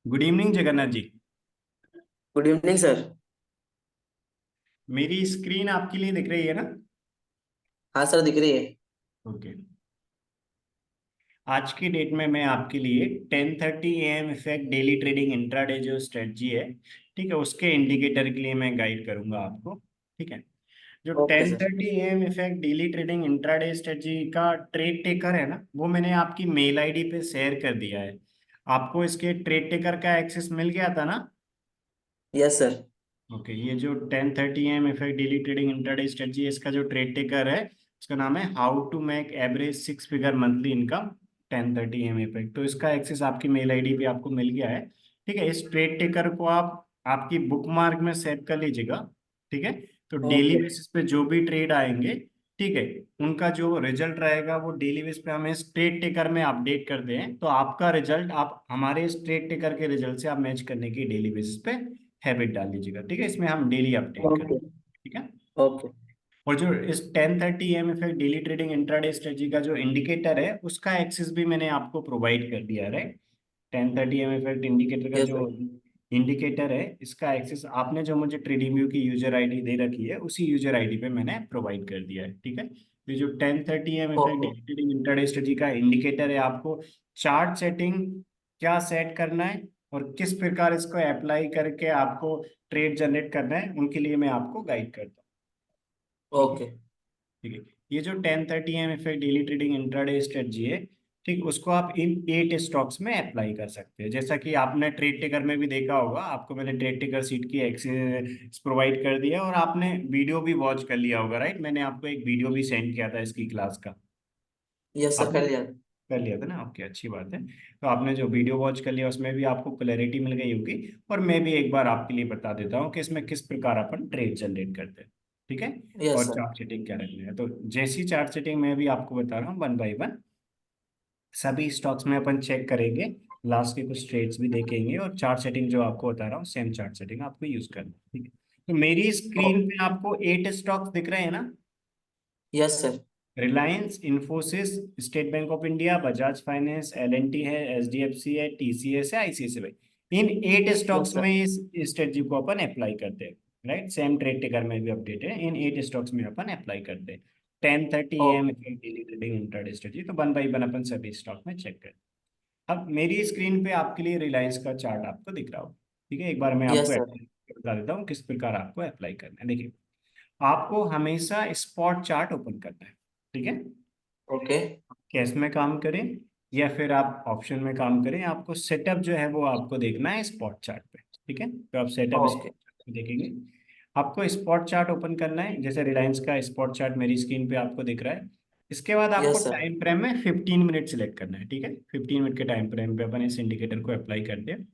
Good evening Jagannath ji. Good evening sir. मेरी screen आपके लिए दिख रही है ना? हाँ सर, दिख रही है। ओके। आज की डेट में मैं आपके लिए 10:30 AM effect daily trading intraday जो स्ट्रेटजी है, ठीक है, उसके इंडिकेटर के लिए मैं गाइड करूंगा आपको। ठीक है। जो okay ten sir. Thirty AM effect daily trading intraday strategy का ट्रेड टेकर है ना, वो मैंने आपकी मेल आईडी पे शेयर कर दिया है। आपको इसके ट्रेड टेकर का एक्सेस मिल गया था ना? Yes sir. ओके, ये जो 10:30 AM effect daily trading intraday strategy है, इसका जो ट्रेड टेकर है उसका नाम है how to make average 6 figure monthly income 10:30 AM effect. तो इसका एक्सेस आपकी मेल आईडी पे आपको मिल गया है। ठीक है, इस ट्रेड टेकर को आप आपकी बुक मार्क में सेव कर लीजिएगा। ठीक है। तो डेली ओके। बेसिस पे जो भी ट्रेड आएंगे, ठीक है, उनका जो रिजल्ट रहेगा वो डेली बेस पे हमें इस ट्रेड टेकर में अपडेट कर दें, तो आपका रिजल्ट आप हमारे इस ट्रेड टेकर के रिजल्ट से आप मैच करने की डेली बेसिस पे हैबिट डाल दीजिएगा। ठीक है, इसमें हम डेली अपडेट करें। ओके। ठीक है। ओके। और जो इस 10:30 AM effect daily trading intraday strategy का जो इंडिकेटर है उसका एक्सेस भी मैंने आपको प्रोवाइड कर दिया है, राइट। 10:30 AM इफेक्ट इंडिकेटर का यस जो सर। इंडिकेटर है, इसका एक्सेस आपने जो मुझे ट्रेडिंग व्यू की यूजर आईडी दे रखी है उसी यूजर आईडी पे मैंने प्रोवाइड कर दिया है। ठीक है। तो ये जो 10:30 AM effect okay. Daily trading intraday strategy का इंडिकेटर है, आपको चार्ट सेटिंग क्या सेट करना है और किस प्रकार इसको अप्लाई करके आपको ट्रेड जनरेट करना है, उनके लिए मैं आपको गाइड करता हूँ। ठीक है। ओके। ठीक है। ये जो 10:30 AM effect daily trading intraday strategy है, ठीक, उसको आप इन 8 स्टॉक्स में अप्लाई कर सकते हैं। जैसा कि आपने ट्रेड टेकर में भी देखा होगा, आपको मैंने ट्रेड टेकर सीट की एक्सेस प्रोवाइड कर दिया और आपने वीडियो भी वॉच कर लिया होगा, राइट। मैंने आपको एक वीडियो भी सेंड किया था इसकी क्लास का। यस सर, आपने कर लिया। कर लिया था ना? ओके, अच्छी बात है। तो आपने जो वीडियो वॉच कर लिया उसमें भी आपको क्लैरिटी मिल गई होगी। और मैं भी एक बार आपके लिए बता देता हूँ कि इसमें किस प्रकार अपन ट्रेड जनरेट करते हैं। ठीक है। यस और सर। चार्ट सेटिंग क्या रखनी है, तो जैसी चार्ट सेटिंग मैं भी आपको बता रहा हूँ वन बाय वन, सभी स्टॉक्स में अपन चेक करेंगे, लास्ट के कुछ ट्रेड्स भी देखेंगे और चार्ट सेटिंग जो आपको बता रहा हूँ सेम चार्ट सेटिंग आपको यूज करना है। ठीक है। तो मेरी स्क्रीन पे आपको 8 स्टॉक्स दिख रहे हैं ना? Yes sir. Reliance, Infosys, state bank of India, Bajaj finance, L&T है, एचडीएफसी है, टीसीएस है, आईसीआईसीआई बैंक। इन 8 स्टॉक्स यस में सर। इस स्ट्रेटजी को अपन अप्लाई करते हैं, राइट। सेम ट्रेड टेकर में भी अपडेट है, इन 8 स्टॉक्स में अपन अप्लाई करते हैं 10:30 AM okay. Daily trading intraday strategy. तो वन बाई वन अपन सभी स्टॉक में चेक करें। अब मेरी स्क्रीन पे आपके लिए रिलायंस का चार्ट आपको दिख रहा होगा। ठीक है, एक बार मैं आपको यस सर। अप्लाई बता देता हूँ किस प्रकार आपको अप्लाई करना है। देखिए, आपको हमेशा स्पॉट चार्ट ओपन करना है। ठीक है। ओके। कैश में काम करें या फिर आप ऑप्शन में काम करें, आपको सेटअप जो है वो आपको देखना है स्पॉट चार्ट पे। ठीक है, तो आप सेटअप ओके। स्पॉट चार्ट पे देखेंगे। आपको स्पॉट चार्ट ओपन करना है, जैसे रिलायंस का स्पॉट चार्ट मेरी स्क्रीन पे आपको दिख रहा है। इसके बाद आपको यस सर। टाइम फ्रेम में 15 मिनट सेलेक्ट करना है। ठीक है, 15 मिनट के टाइम फ्रेम पे अपन इस इंडिकेटर को अप्लाई करते हैं।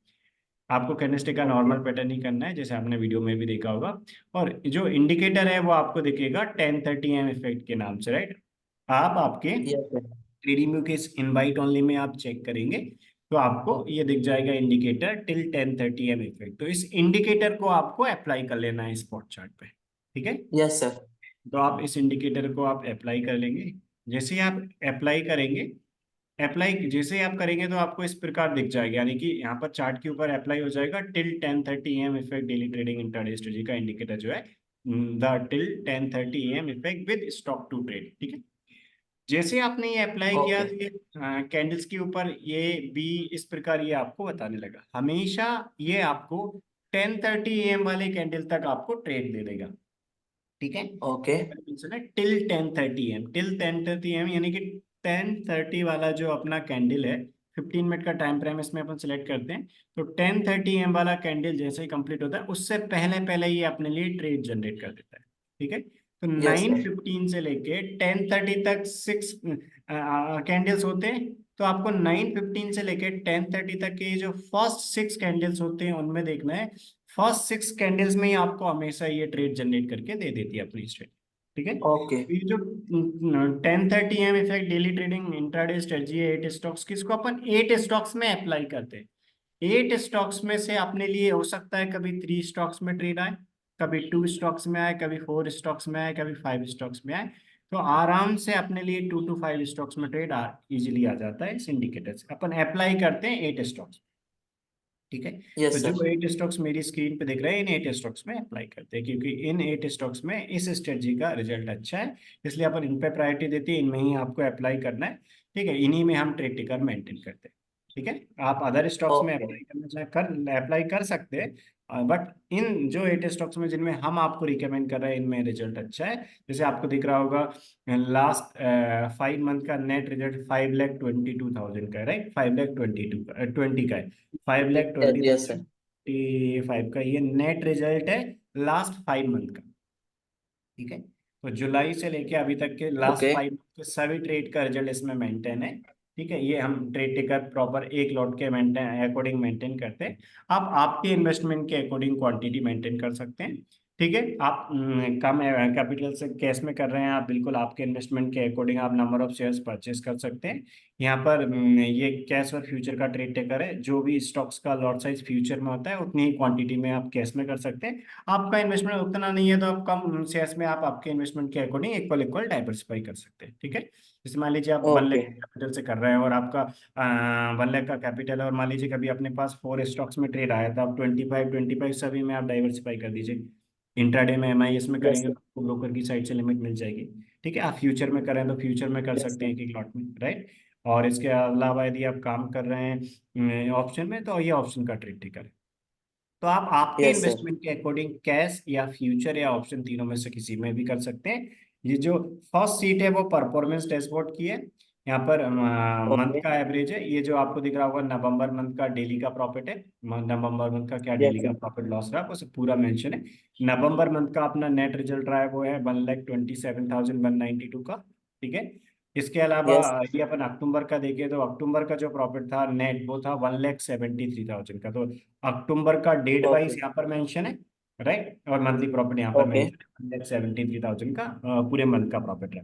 आपको कैंडलस्टिक का ओके। नॉर्मल पैटर्न ही करना है, जैसे आपने वीडियो में भी देखा होगा। और जो इंडिकेटर है वो आपको दिखेगा 10:30 AM इफेक्ट के नाम से, राइट। आप आपके यस सर। ट्रेडिंग व्यू के इस इनवाइट ओनली में आप चेक करेंगे तो आपको ये दिख जाएगा इंडिकेटर टिल 10:30 AM इफेक्ट। तो इस इंडिकेटर को आपको अप्लाई कर लेना है स्पॉट चार्ट पे। ठीक है। Yes sir. तो आप इस इंडिकेटर को आप अप्लाई कर लेंगे। जैसे ही आप अप्लाई करेंगे, अप्लाई जैसे ही आप करेंगे तो आपको इस प्रकार दिख जाएगा, यानी कि यहाँ पर चार्ट के ऊपर अप्लाई हो जाएगा till 10:30 AM effect daily trading intraday strategy का इंडिकेटर जो है, the till 10:30 AM effect with stock to trade. ठीक है। जैसे आपने ये अप्लाई किया ओके। तो ये कैंडल्स के ऊपर ये बी इस प्रकार ये आपको बताने लगा। हमेशा ये आपको 10:30 AM वाले कैंडल तक आपको ट्रेड दे देगा। ठीक है। Okay. Till 10:30 AM, till 10:30 AM यानी कि 10:30 वाला जो अपना कैंडल है, 15 मिनट का टाइम फ्रेम इसमें अपन सिलेक्ट करते हैं। तो 10:30 AM वाला कैंडल जैसे ही कंप्लीट होता है उससे पहले पहले ये अपने लिए ट्रेड जनरेट कर देता है। ठीक है। तो यस सर। 9:15 से लेके 10:30 तक 6 कैंडल्स होते हैं। तो आपको 9:15 से लेके 10:30 तक के जो फर्स्ट 6 कैंडल्स होते हैं उनमें देखना है। फर्स्ट 6 कैंडल्स में ही आपको हमेशा ये ट्रेड जनरेट करके दे देती है अपनी स्ट्रेट। ठीक है। ओके। तो ये जो 10:30 AM effect daily trading intraday strategy है 8 स्टॉक्स की, इसको अपन 8 स्टॉक्स में अप्लाई करते हैं। 8 स्टॉक्स में से अपने लिए हो सकता है कभी 3 स्टॉक्स में ट्रेड आए, कभी 2 स्टॉक्स में आए, कभी 4 स्टॉक्स में आए, कभी 5 स्टॉक्स में आए। तो आराम से अपने लिए 2 to 5 स्टॉक्स में ट्रेड इजीली आ जाता है इस इंडिकेटर से। अपन अप्लाई करते हैं 8 स्टॉक्स। ठीक है। तो यस जो सर। 8 स्टॉक्स मेरी स्क्रीन पे दिख रहे हैं, इन 8 स्टॉक्स में अप्लाई करते हैं, क्योंकि इन 8 स्टॉक्स में इस स्ट्रेटजी का रिजल्ट अच्छा है, इसलिए अपन इन पे प्रायोरिटी देते हैं, इनमें ही आपको अप्लाई करना है। ठीक है, इन्हीं में हम ट्रेड टिकर मेंटेन करते हैं। ठीक है, आप अदर स्टॉक्स में ओके। अप्लाई करना चाहे कर अप्लाई कर सकते हैं, बट इन जो 8 स्टॉक्स में जिनमें हम आपको रिकमेंड कर रहे हैं, इनमें रिजल्ट अच्छा है। जैसे आपको दिख रहा होगा, लास्ट 5 मंथ का नेट रिजल्ट 5,22,000 का है, राइट। 5,22,20 का है। Five lakh yes twenty yes sir. Five का ये नेट रिजल्ट है लास्ट 5 मंथ का। ठीक है, तो जुलाई से लेके अभी तक के लास्ट ओके। 5 मंथ के सभी ट्रेड का रिजल्ट इसमें मेंटेन है। ठीक है, ये हम ट्रेड टिकर प्रॉपर एक लॉट के मेंटेन अकॉर्डिंग मेंटेन करते हैं। आप आपके इन्वेस्टमेंट के अकॉर्डिंग क्वांटिटी मेंटेन कर सकते हैं। ठीक है, आप कम कैपिटल से कैश में कर रहे हैं, आप बिल्कुल आपके इन्वेस्टमेंट के अकॉर्डिंग आप नंबर ऑफ शेयर्स परचेज कर सकते हैं। यहाँ पर ये कैश और फ्यूचर का ट्रेड टेकर है, जो भी स्टॉक्स का लॉट साइज फ्यूचर में होता है उतनी ही क्वांटिटी में आप कैश में कर सकते हैं। आपका इन्वेस्टमेंट उतना नहीं है तो आप कम शेयर्स में आप आपके इन्वेस्टमेंट के अकॉर्डिंग इक्वल इक्वल डाइवर्सिफाई कर सकते हैं। ठीक है, जैसे मान लीजिए आप 1 लाख ओके। कैपिटल से कर रहे हैं और आपका 1 लाख का कैपिटल है, और मान लीजिए कभी अपने पास 4 स्टॉक्स में ट्रेड आया था, आप 25 सभी में आप डाइवर्सिफाई कर दीजिए। इंट्राडे में MIS में यस करेंगे सर। तो आपको ब्रोकर की साइड से लिमिट मिल जाएगी। ठीक है, आप फ्यूचर में करें तो फ्यूचर में कर यस सकते सर। हैं एक एक लॉट में, राइट। और इसके अलावा यदि आप काम कर रहे हैं ऑप्शन में, तो ये ऑप्शन का ट्रेड टिकर है। तो आप आपके यस सर। इन्वेस्टमेंट के अकॉर्डिंग कैश या फ्यूचर या ऑप्शन तीनों में से किसी में भी कर सकते हैं। ये जो फर्स्ट सीट है वो परफॉर्मेंस डैशबोर्ड की है। यहाँ पर मंथ ओके। का एवरेज है, ये जो आपको दिख रहा होगा नवंबर मंथ का डेली का प्रॉफिट है। नवंबर मंथ का क्या यस डेली का सर। प्रॉफिट लॉस रहा है वो सब पूरा मेंशन है। नवंबर मंथ का अपना नेट रिजल्ट रहा है वो है 1,27,192 का। ठीक है, इसके अलावा यस। ये अपन अक्टूबर का देखें तो अक्टूबर का जो प्रॉफिट था नेट वो था 1,73,000 का। तो अक्टूबर का डेट वाइज ओके। यहाँ पर मेंशन है, राइट। और मंथली प्रॉफिट यहाँ पर ओके। मेंशन है, 1,73,000 का पूरे मंथ का प्रॉफिट है।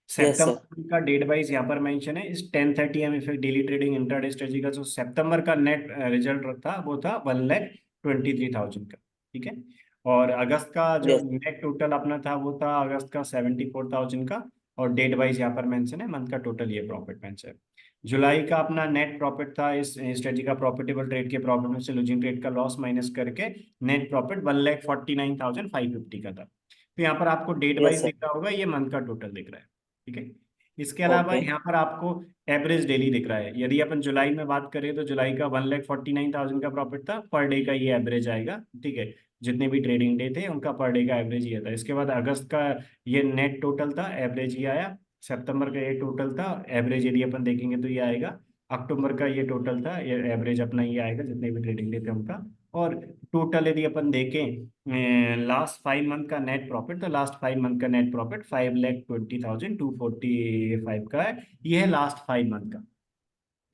Yes sir. सितंबर का डेट वाइज यहाँ पर मेंशन है, इस 10:30 AM effect daily trading intraday strategy का जो सितंबर का नेट रिजल्ट था वो था 1,23,000 का। ठीक है, और अगस्त का जो यस। नेट टोटल अपना था वो था अगस्त का 74,000 का। और डेट वाइज यहाँ पर मेंशन है, मंथ का टोटल ये प्रॉफिट मेंशन है। जुलाई का अपना नेट प्रॉफिट था, इस स्ट्रेटजी का प्रॉफिटेबल ट्रेड के प्रॉफिट में से लूजिंग ट्रेड का लॉस माइनस करके नेट प्रॉफिट 1,49,550 का था। तो यहाँ पर आपको डेट यस वाइज सर। दिख रहा होगा, ये मंथ का टोटल दिख रहा है। ठीक है, इसके अलावा ओके। यहाँ पर आपको एवरेज डेली दिख रहा है। यदि अपन जुलाई में बात करें तो जुलाई का 1,49,000 का प्रॉफिट था, पर डे का ये एवरेज आएगा। ठीक है, जितने भी ट्रेडिंग डे थे उनका पर डे का एवरेज ये था। इसके बाद अगस्त का ये नेट टोटल था, एवरेज ये आया। सितंबर का ये टोटल था, एवरेज यदि अपन देखेंगे तो ये आएगा। अक्टूबर का ये टोटल था, ये एवरेज अपना ये आएगा जितने भी ट्रेडिंग डे थे उनका। और टोटल यदि अपन देखें लास्ट 5 मंथ का नेट प्रॉफिट, तो लास्ट 5 मंथ का नेट प्रॉफिट 5,20,245 का है। ये है लास्ट 5 मंथ का।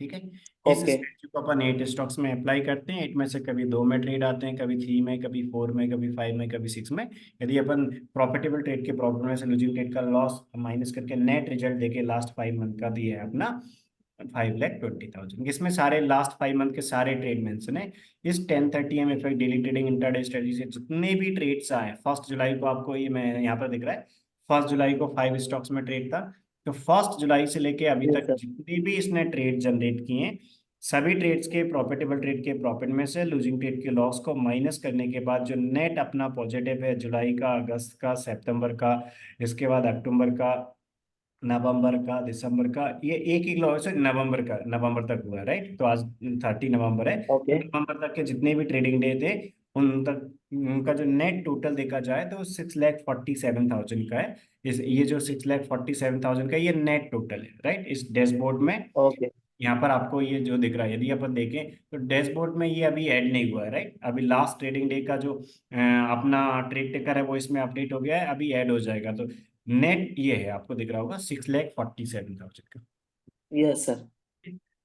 ठीक है, इस ओके। स्ट्रेटजी को अपन 8 स्टॉक्स में अप्लाई करते हैं। 8 में से कभी 2 में ट्रेड आते हैं, कभी 3 में, कभी 4 में, कभी 5 में, कभी 6 में। यदि अपन प्रॉफिटेबल ट्रेड के प्रॉफिट में से लूजिंग ट्रेड का लॉस माइनस करके नेट रिजल्ट देके लास्ट 5 मंथ का दिया है अपना 5,20,000, इसमें सारे लास्ट 5 मंथ के सारे ट्रेड मेंशन है। इस 10:30 AM effect daily trading intraday strategy से जितने भी ट्रेड्स आए, 1 जुलाई को आपको ये मैं यहाँ पर दिख रहा है, 1 जुलाई को 5 स्टॉक्स में ट्रेड था। तो 1 जुलाई से लेके अभी यस तक सर। जितने भी इसने ट्रेड जनरेट किए हैं, सभी ट्रेड्स के प्रॉफिटेबल ट्रेड के प्रॉफिट में से लूजिंग ट्रेड के लॉस को माइनस करने के बाद जो नेट अपना पॉजिटिव है, जुलाई का, अगस्त का, सितंबर का, इसके बाद अक्टूबर का, नवंबर का, दिसंबर का, ये एक ही लॉस है। नवंबर का, नवंबर तक हुआ है, राइट। तो आज 30 नवंबर है, तो ओके। नवंबर तक के जितने भी ट्रेडिंग डे थे उन तक उनका जो नेट टोटल देखा जाए तो 6,47,000 का है। इस ये जो 6,47,000 का ये नेट टोटल है, राइट। इस डैशबोर्ड में ओके। यहाँ पर आपको ये जो दिख रहा है, यदि अपन देखें तो डैशबोर्ड में ये अभी ऐड नहीं हुआ है, राइट। अभी लास्ट ट्रेडिंग डे का जो अपना ट्रेड टेकर है वो इसमें अपडेट हो गया है, अभी ऐड हो जाएगा। तो नेट ये है, आपको दिख रहा होगा 6,47,000 का। Yes sir.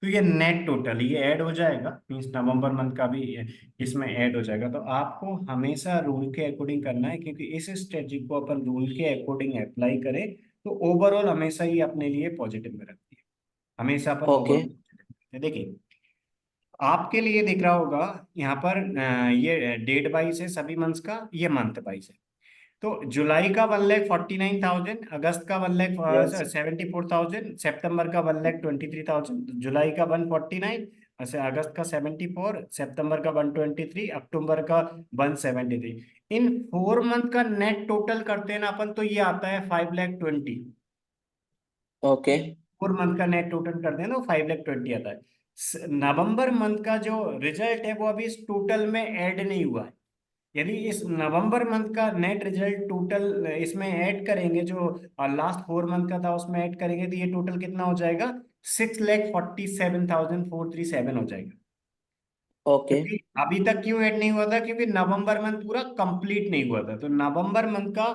तो ये नेट टोटल ये ऐड हो जाएगा, मीन्स नवंबर मंथ का भी इसमें ऐड हो जाएगा। तो आपको हमेशा रूल के अकॉर्डिंग करना है, क्योंकि इस स्ट्रेटजी को अपन रूल के अकॉर्डिंग अप्लाई करें तो ओवरऑल हमेशा ही अपने लिए पॉजिटिव में रखती है। हमेशा अपन ओके। ओवरऑल देखिए, आपके लिए दिख रहा होगा यहाँ पर ये डेट वाइज है सभी मंथ्स का, ये मंथ वाइज है। तो जुलाई का 1,49,000, अगस्त का वन लैख यस। 74,000, सितंबर का 1,23,000, जुलाई का 149, ऐसे अगस्त का 74, सितंबर का 123, अक्टूबर का 173। इन 4 मंथ का नेट टोटल करते हैं ना अपन, तो ये आता है 5,20,000। ओके। 4 मंथ का नेट टोटल करते हैं ना, 5,20,000 आता है। नवंबर मंथ का जो रिजल्ट है वो अभी इस टोटल में ऐड नहीं हुआ है। यदि इस नवंबर मंथ का नेट रिजल्ट टोटल इसमें ऐड करेंगे, जो लास्ट 4 मंथ का था उसमें ऐड करेंगे, तो ये टोटल कितना हो जाएगा? 6,47,437 हो जाएगा। ओके। क्योंकि अभी तक क्यों ऐड नहीं हुआ था? क्योंकि नवंबर मंथ पूरा कंप्लीट नहीं हुआ था। तो नवंबर मंथ का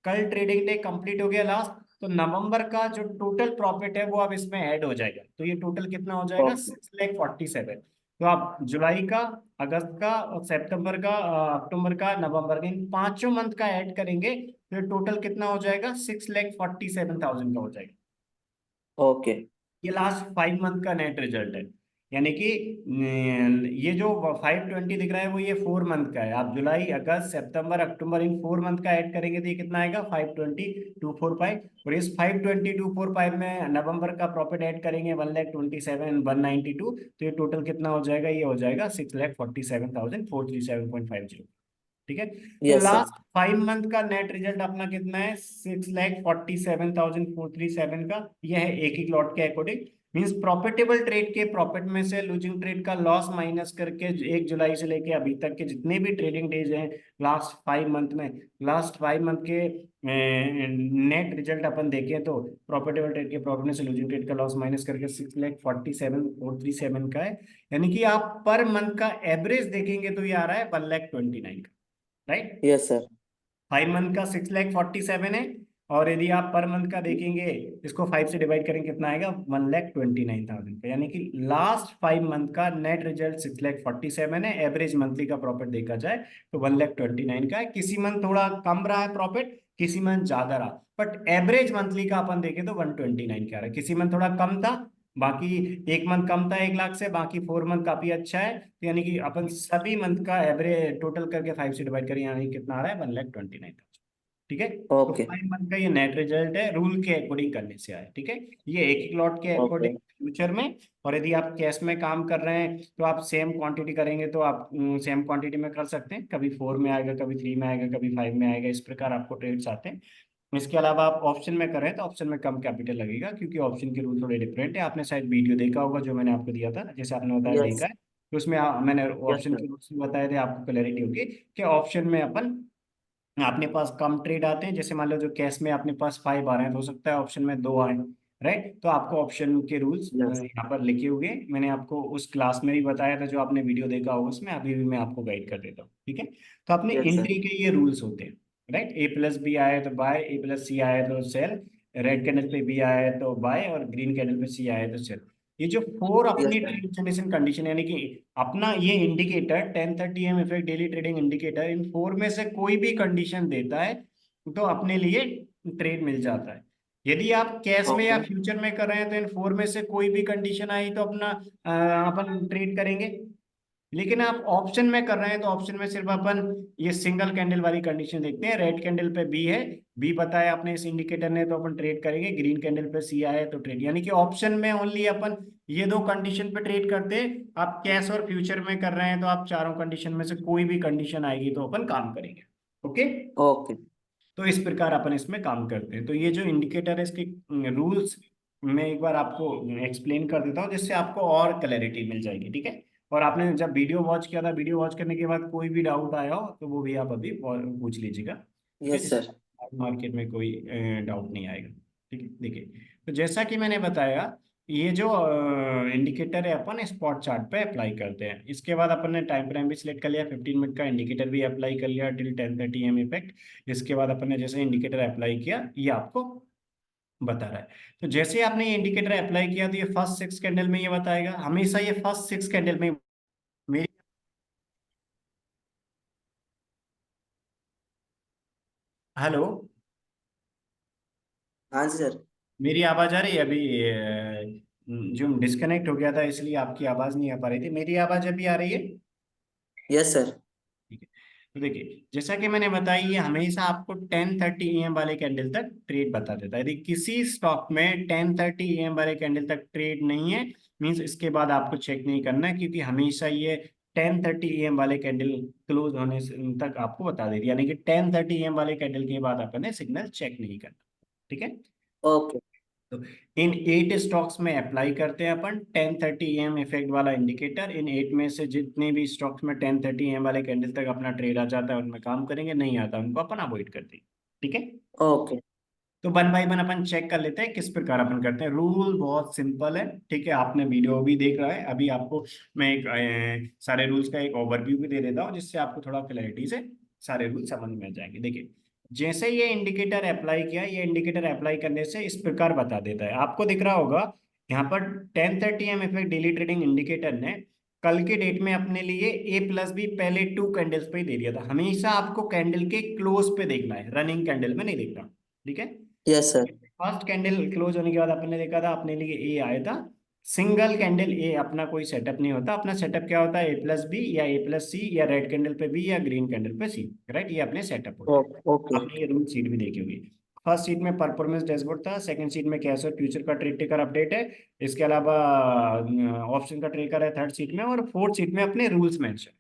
कल ट्रेडिंग डे कंप्लीट हो गया लास्ट, तो नवंबर का जो टोटल प्रॉफिट है वो अब इसमें ऐड हो जाएगा। तो ये टोटल कितना हो जाएगा? ओके। 6,47,000। तो आप जुलाई का, अगस्त का और सितंबर का, अक्टूबर का, नवंबर का, इन पांचों मंथ का ऐड करेंगे तो ये टोटल कितना हो जाएगा? 6,47,000 का हो जाएगा। ओके। ये लास्ट 5 मंथ का नेट रिजल्ट है। यानी कि ये जो 520 दिख रहा है वो ये 4 मंथ का है। आप जुलाई, अगस्त, सितंबर, अक्टूबर इन 4 मंथ का ऐड करेंगे तो ये कितना आएगा? 520,245। और इस 520,245 में नवंबर का प्रॉफिट ऐड करेंगे 1,27,192, तो ये टोटल कितना हो जाएगा? ये हो जाएगा 6,47,437.50। ठीक है। तो यस सर। लास्ट 5 मंथ का नेट रिजल्ट अपना कितना है? 6,47,437 का। यह है एक ही लॉट के अकॉर्डिंग। मींस प्रॉफिटेबल ट्रेड के प्रॉफिट में से लूजिंग ट्रेड का लॉस माइनस करके 1 जुलाई से लेके अभी तक के जितने भी ट्रेडिंग डेज हैं लास्ट 5 मंथ में, लास्ट 5 मंथ के नेट रिजल्ट अपन देखें तो प्रॉफिटेबल ट्रेड के प्रॉफिट में से लूजिंग ट्रेड का लॉस माइनस करके 6,47,437 का है। यानी कि आप पर मंथ का एवरेज देखेंगे तो ये आ रहा है 1,29,000 का। राइट। Yes sir. 5 मंथ का 6,47,000 है। और यदि आप पर मंथ का देखेंगे, इसको 5 से डिवाइड करेंगे, कितना आएगा? 1,29,000 का। यानी कि लास्ट 5 मंथ का नेट रिजल्ट 6,47,000 है। एवरेज मंथली का प्रॉफिट देखा जाए तो 1,29,000 का है। किसी मंथ थोड़ा कम रहा है प्रॉफिट, किसी मंथ ज्यादा रहा, बट एवरेज मंथली का अपन देखें तो 129 का आ रहा है। किसी मंथ थोड़ा कम था, बाकी एक मंथ कम था 1 लाख से, बाकी 4 मंथ काफी अच्छा है। तो यानी कि अपन सभी मंथ का एवरेज टोटल करके 5 से डिवाइड करें, यानी कितना आ रहा है? 1,29,000। ठीक है। तो ओके। 5 मंथ का ये नेट रिजल्ट है, रूल के अकॉर्डिंग करने से आया। ठीक है। ये एक एक लॉट के ओके। अकॉर्डिंग फ्यूचर में। और यदि आप कैश में काम कर रहे हैं तो आप सेम क्वांटिटी करेंगे तो आप सेम क्वांटिटी में कर सकते हैं। कभी 4 में आएगा, कभी 3 में आएगा, कभी 5 में आएगा, इस प्रकार आपको ट्रेड्स आते हैं। इसके अलावा आप ऑप्शन में कर रहे हैं तो ऑप्शन में कम कैपिटल लगेगा, क्योंकि ऑप्शन के रूल थोड़े डिफरेंट है। आपने शायद वीडियो देखा होगा जो मैंने आपको दिया था, जैसे आपने बताया देखा यस। है, तो उसमें मैंने यस ऑप्शन सर। के रूल्स भी बताए थे, आपको क्लैरिटी होगी कि ऑप्शन में अपन, अपने पास कम ट्रेड आते हैं। जैसे मान लो जो कैश में अपने पास 5 आ रहे हैं, तो हो सकता है ऑप्शन में 2 आए। राइट। तो आपको ऑप्शन के रूल्स यस। यहाँ पर लिखे हुए हैं। मैंने आपको उस क्लास में भी बताया था, जो आपने वीडियो देखा होगा उसमें, अभी भी मैं आपको गाइड कर देता हूँ। ठीक है। तो अपने यस सर। एंट्री के ये रूल्स होते हैं। राइट। A+B आए तो बाय, A+C आए तो सेल, रेड कैंडल पे बी आए तो बाय, और ग्रीन कैंडल पे सी आए तो सेल। ये जो 4 यस अपनी सर। ट्रेड जनरेशन कंडीशन, यानी कि अपना ये indicator 10:30 AM effect daily trading indicator, इन 4 में से कोई भी कंडीशन देता है तो अपने लिए ट्रेड मिल जाता है। यदि आप कैश में या ओके। फ्यूचर में कर रहे हैं तो इन 4 में से कोई भी कंडीशन आई तो अपना अपन ट्रेड करेंगे। लेकिन आप ऑप्शन में कर रहे हैं तो ऑप्शन में सिर्फ अपन ये सिंगल कैंडल वाली कंडीशन देखते हैं। रेड कैंडल पे बी है, बी बताया आपने इस इंडिकेटर ने, तो अपन ट्रेड करेंगे। ग्रीन कैंडल पे सी आया है तो ट्रेड, यानी कि ऑप्शन में ओनली अपन ये 2 कंडीशन पे ट्रेड करते हैं। आप कैश और फ्यूचर में कर रहे हैं तो आप चारों कंडीशन में से कोई भी कंडीशन आएगी तो अपन काम करेंगे। ओके। ओके। तो इस प्रकार अपन इसमें काम करते हैं। तो ये जो इंडिकेटर है इसके रूल्स मैं एक बार आपको एक्सप्लेन कर देता हूँ, जिससे आपको और क्लैरिटी मिल जाएगी। ठीक है। और आपने जब वीडियो वॉच किया था, वीडियो वॉच करने के बाद कोई भी डाउट आया हो तो वो भी आप अभी पूछ लीजिएगा। ठीक है। यस जिससे सर। मार्केट में कोई डाउट नहीं आएगा। ठीक है। देखिए, तो जैसा कि मैंने बताया, ये जो इंडिकेटर है अपन स्पॉट चार्ट पे अप्लाई करते हैं। इसके बाद अपन ने टाइम फ्रेम भी सिलेक्ट कर लिया, 15 मिनट का इंडिकेटर भी अप्लाई कर लिया टिल 10:30 AM इफेक्ट। इसके बाद अपन ने जैसे इंडिकेटर अप्लाई किया, ये आपको बता रहा है। तो जैसे ही आपने ये इंडिकेटर अप्लाई किया तो ये फर्स्ट 6 कैंडल में ये बताएगा, हमेशा ये फर्स्ट 6 कैंडल में। मेरी, हेलो, हाँ जी सर। मेरी आवाज आ रही है? अभी जो डिस्कनेक्ट हो गया था इसलिए आपकी आवाज नहीं आ पा रही थी। मेरी आवाज अभी आ रही है? Yes sir. ठीक है। तो देखिए जैसा कि मैंने बताया, ये हमेशा आपको 10:30 AM वाले कैंडल तक ट्रेड बता देता है। यदि किसी स्टॉक में 10:30 AM वाले कैंडल तक ट्रेड नहीं है, मीन्स इसके बाद आपको चेक नहीं करना है, क्योंकि हमेशा ये 10:30 AM वाले कैंडल क्लोज होने तक आपको बता देगी, यानी कि 10:30 AM वाले कैंडल के बाद आपने सिग्नल चेक नहीं करना। ठीक है। ओके तो इन 8 स्टॉक्स में अप्लाई करते हैं अपन 10:30 AM इफेक्ट वाला इंडिकेटर। इन 8 में से जितने भी स्टॉक्स में 10:30 AM वाले कैंडल तक अपना ट्रेड आ जाता है उनमें काम करेंगे, नहीं आता उनको अपन अवॉइड कर देंगे। ठीक है। ओके। तो वन बाय वन अपन चेक कर लेते हैं किस प्रकार अपन करते हैं। रूल बहुत सिंपल है, ठीक है, आपने वीडियो भी देख रहा है। अभी आपको मैं एक सारे रूल्स का एक ओवरव्यू भी दे देता हूँ, जिससे आपको थोड़ा क्लैरिटी से सारे रूल समझ में आ जाएंगे। देखिए जैसे ये इंडिकेटर अप्लाई किया, ये इंडिकेटर अप्लाई करने से इस प्रकार बता देता है, आपको दिख रहा होगा यहाँ पर 10:30 AM effect daily trading indicator ने कल के डेट में अपने लिए A+B पहले 2 कैंडल्स पे ही दे दिया था। हमेशा आपको कैंडल के क्लोज पे देखना है, रनिंग कैंडल में नहीं देखना। ठीक है। Yes sir. First candle close होने के बाद अपने देखा था अपने लिए ए आया था। सिंगल कैंडल ए अपना कोई सेटअप नहीं होता, अपना सेटअप क्या होता है A+B या A+C या रेड कैंडल पे बी या ग्रीन कैंडल पे सी, राइट, ये अपने सेटअप होते हैं। ओके आपने ये रूल शीट भी देखी होगी। फर्स्ट शीट में परफॉर्मेंस डैशबोर्ड था, सेकंड शीट में कैश और फ्यूचर का ट्रेड टेकर अपडेट है, इसके अलावा ऑप्शन का ट्रेकर है थर्ड शीट में, और फोर्थ शीट में अपने rules mention.